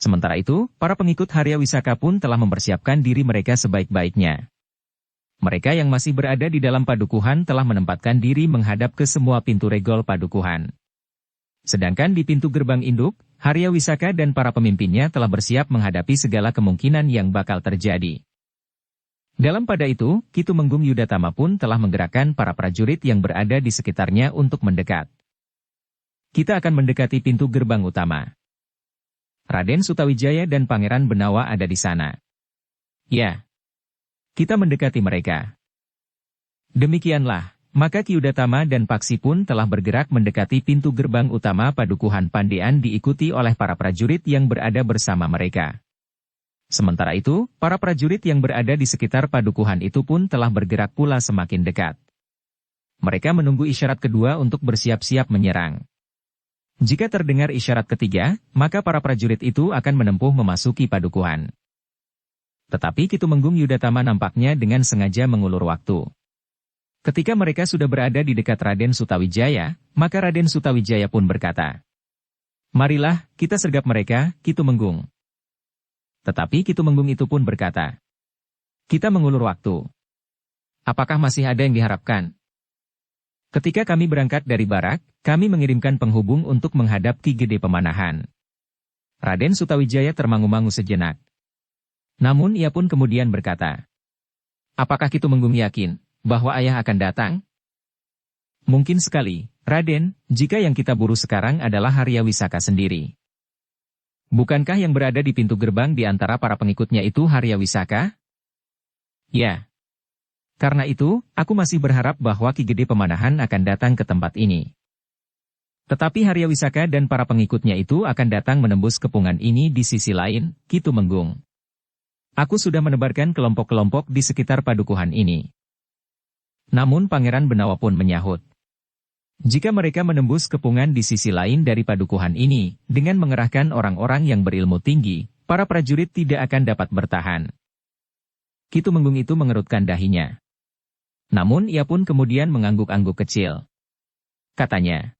Sementara itu, para pengikut Harya Wisaka pun telah mempersiapkan diri mereka sebaik-baiknya. Mereka yang masih berada di dalam padukuhan telah menempatkan diri menghadap ke semua pintu regol padukuhan. Sedangkan di pintu gerbang induk, Harya Wisaka dan para pemimpinnya telah bersiap menghadapi segala kemungkinan yang bakal terjadi. Dalam pada itu, Ki Tumenggung Yudatama pun telah menggerakkan para prajurit yang berada di sekitarnya untuk mendekat. Kita akan mendekati pintu gerbang utama. Raden Sutawijaya dan Pangeran Benawa ada di sana. Ya, kita mendekati mereka. Demikianlah, maka Ki Yudatama dan Paksi pun telah bergerak mendekati pintu gerbang utama padukuhan Pandean diikuti oleh para prajurit yang berada bersama mereka. Sementara itu, para prajurit yang berada di sekitar padukuhan itu pun telah bergerak pula semakin dekat. Mereka menunggu isyarat kedua untuk bersiap-siap menyerang. Jika terdengar isyarat ketiga, maka para prajurit itu akan menempuh memasuki padukuhan. Tetapi Ki Tumenggung Yudatama nampaknya dengan sengaja mengulur waktu. Ketika mereka sudah berada di dekat Raden Sutawijaya, maka Raden Sutawijaya pun berkata, "Marilah, kita sergap mereka, Ki Tumenggung." Tetapi Ki Tumenggung itu pun berkata, "Kita mengulur waktu. Apakah masih ada yang diharapkan? Ketika kami berangkat dari barak, kami mengirimkan penghubung untuk menghadap Ki Gede Pemanahan." Raden Sutawijaya termangu-mangu sejenak. Namun ia pun kemudian berkata, "Apakah Ki Tumenggung yakin bahwa ayah akan datang?" "Mungkin sekali, Raden, jika yang kita buru sekarang adalah Harya Wisaka sendiri." "Bukankah yang berada di pintu gerbang di antara para pengikutnya itu Harya Wisaka?" "Ya. Karena itu, aku masih berharap bahwa Ki Gede Pemanahan akan datang ke tempat ini. Tetapi Harya Wisaka dan para pengikutnya itu akan datang menembus kepungan ini di sisi lain, Ki Tumenggung. Aku sudah menebarkan kelompok-kelompok di sekitar padukuhan ini." Namun Pangeran Benawa pun menyahut, "Jika mereka menembus kepungan di sisi lain dari padukuhan ini, dengan mengerahkan orang-orang yang berilmu tinggi, para prajurit tidak akan dapat bertahan." Ki Tumenggung itu mengerutkan dahinya. Namun ia pun kemudian mengangguk-angguk kecil. Katanya,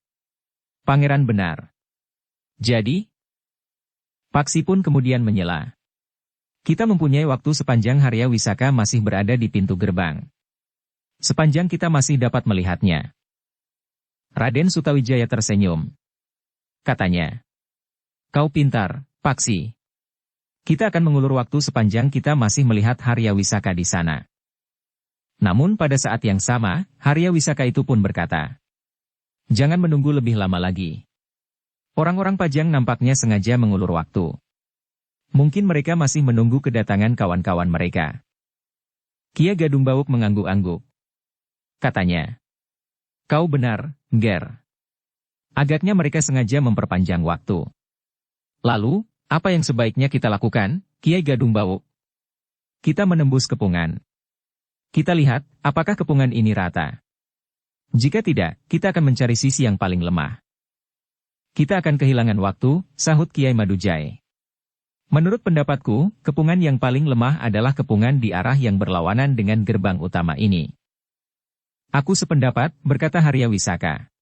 "Pangeran benar. Jadi?" Paksi pun kemudian menyela, "Kita mempunyai waktu sepanjang Harya Wisaka masih berada di pintu gerbang. Sepanjang kita masih dapat melihatnya." Raden Sutawijaya tersenyum. Katanya, "Kau pintar, Paksi. Kita akan mengulur waktu sepanjang kita masih melihat Harya Wisaka di sana." Namun pada saat yang sama, Harya Wisaka itu pun berkata, "Jangan menunggu lebih lama lagi. Orang-orang Pajang nampaknya sengaja mengulur waktu. Mungkin mereka masih menunggu kedatangan kawan-kawan mereka." Kia Gadung Bawuk mengangguk-angguk. Katanya, "Kau benar, Ger. Agaknya mereka sengaja memperpanjang waktu. Lalu, apa yang sebaiknya kita lakukan, Kiai Gadung Bawuk?" "Kita menembus kepungan. Kita lihat, apakah kepungan ini rata. Jika tidak, kita akan mencari sisi yang paling lemah." "Kita akan kehilangan waktu," sahut Kiai Madujai. "Menurut pendapatku, kepungan yang paling lemah adalah kepungan di arah yang berlawanan dengan gerbang utama ini." "Aku sependapat," berkata Harya Wisaka.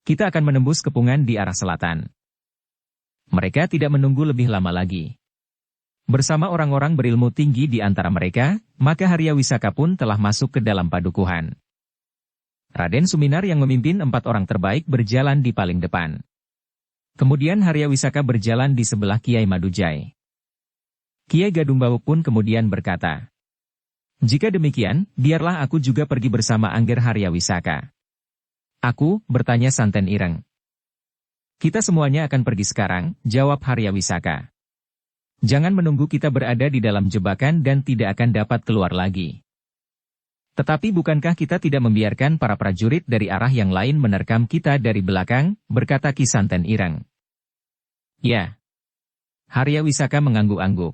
"Kita akan menembus kepungan di arah selatan." Mereka tidak menunggu lebih lama lagi. Bersama orang-orang berilmu tinggi di antara mereka, maka Harya Wisaka pun telah masuk ke dalam padukuhan. Raden Suminar yang memimpin 4 orang terbaik berjalan di paling depan. Kemudian Harya Wisaka berjalan di sebelah Kiai Madujai. Kiai Gadung Bawuk pun kemudian berkata, "Jika demikian, biarlah aku juga pergi bersama Angger Harya Wisaka." "Aku?" bertanya Santen Ireng. "Kita semuanya akan pergi sekarang," jawab Harya Wisaka. "Jangan menunggu kita berada di dalam jebakan dan tidak akan dapat keluar lagi." "Tetapi bukankah kita tidak membiarkan para prajurit dari arah yang lain menerkam kita dari belakang?" berkata Ki Santen Ireng. "Ya." Harya Wisaka mengangguk-angguk.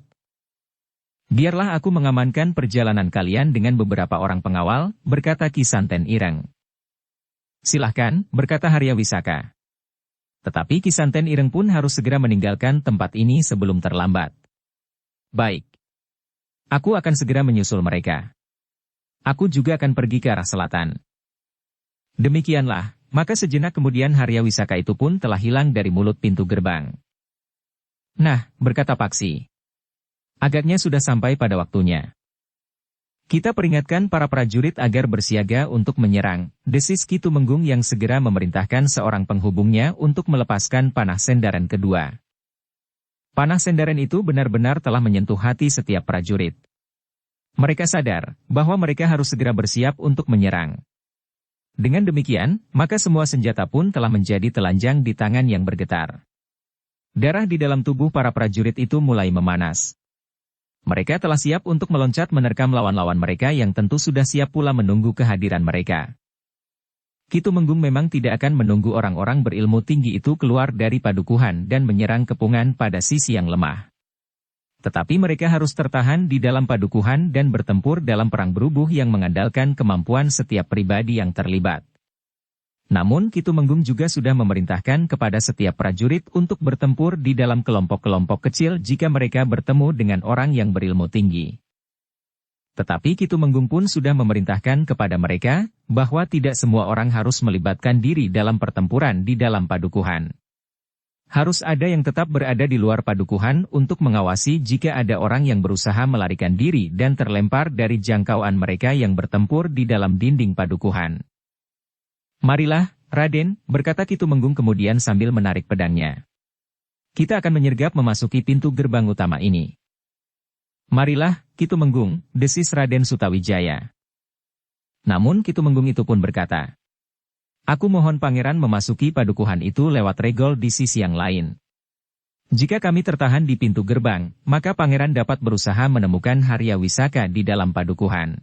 "Biarlah aku mengamankan perjalanan kalian dengan beberapa orang pengawal," berkata Ki Santen Ireng. "Silahkan," berkata Harya Wisaka. Tetapi Ki Santen Ireng pun harus segera meninggalkan tempat ini sebelum terlambat. "Baik. Aku akan segera menyusul mereka. Aku juga akan pergi ke arah selatan. Demikianlah, maka sejenak kemudian Haryawisaka itu pun telah hilang dari mulut pintu gerbang. Nah, berkata Paksi. Agaknya sudah sampai pada waktunya. Kita peringatkan para prajurit agar bersiaga untuk menyerang, desis Ki Tumenggung yang segera memerintahkan seorang penghubungnya untuk melepaskan panah sendaran kedua. Panah sendaran itu benar-benar telah menyentuh hati setiap prajurit. Mereka sadar bahwa mereka harus segera bersiap untuk menyerang. Dengan demikian, maka semua senjata pun telah menjadi telanjang di tangan yang bergetar. Darah di dalam tubuh para prajurit itu mulai memanas. Mereka telah siap untuk meloncat menerkam lawan-lawan mereka yang tentu sudah siap pula menunggu kehadiran mereka. Ki Tumenggung memang tidak akan menunggu orang-orang berilmu tinggi itu keluar dari padukuhan dan menyerang kepungan pada sisi yang lemah. Tetapi mereka harus tertahan di dalam padukuhan dan bertempur dalam perang berubuh yang mengandalkan kemampuan setiap pribadi yang terlibat. Namun Ki Tumenggung juga sudah memerintahkan kepada setiap prajurit untuk bertempur di dalam kelompok-kelompok kecil jika mereka bertemu dengan orang yang berilmu tinggi. Tetapi Ki Tumenggung pun sudah memerintahkan kepada mereka bahwa tidak semua orang harus melibatkan diri dalam pertempuran di dalam padukuhan. Harus ada yang tetap berada di luar padukuhan untuk mengawasi jika ada orang yang berusaha melarikan diri dan terlempar dari jangkauan mereka yang bertempur di dalam dinding padukuhan. Marilah, Raden, berkata Ki Tumenggung kemudian sambil menarik pedangnya. Kita akan menyergap memasuki pintu gerbang utama ini. Marilah, Ki Tumenggung, desis Raden Sutawijaya. Namun Ki Tumenggung itu pun berkata, aku mohon pangeran memasuki padukuhan itu lewat regol di sisi yang lain. Jika kami tertahan di pintu gerbang, maka pangeran dapat berusaha menemukan Haryawisaka di dalam padukuhan.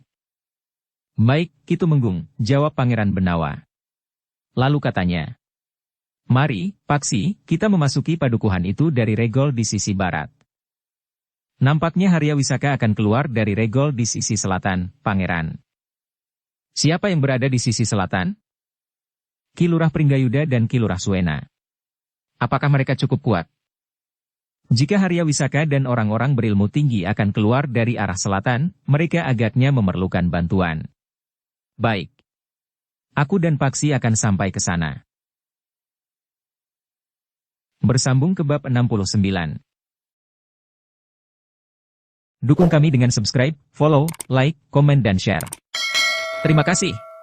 Baik, Ki Tumenggung, jawab Pangeran Benawa. Lalu katanya, mari, Paksi, kita memasuki padukuhan itu dari regol di sisi barat. Nampaknya Haryawisaka akan keluar dari regol di sisi selatan, Pangeran. Siapa yang berada di sisi selatan? Ki Lurah Pringgayuda dan Ki Lurah Suena. Apakah mereka cukup kuat? Jika Haryawisaka dan orang-orang berilmu tinggi akan keluar dari arah selatan, mereka agaknya memerlukan bantuan. Baik. Aku dan Paksi akan sampai ke sana. Bersambung ke bab 69. Dukung kami dengan subscribe, follow, like, komen dan share. Terima kasih.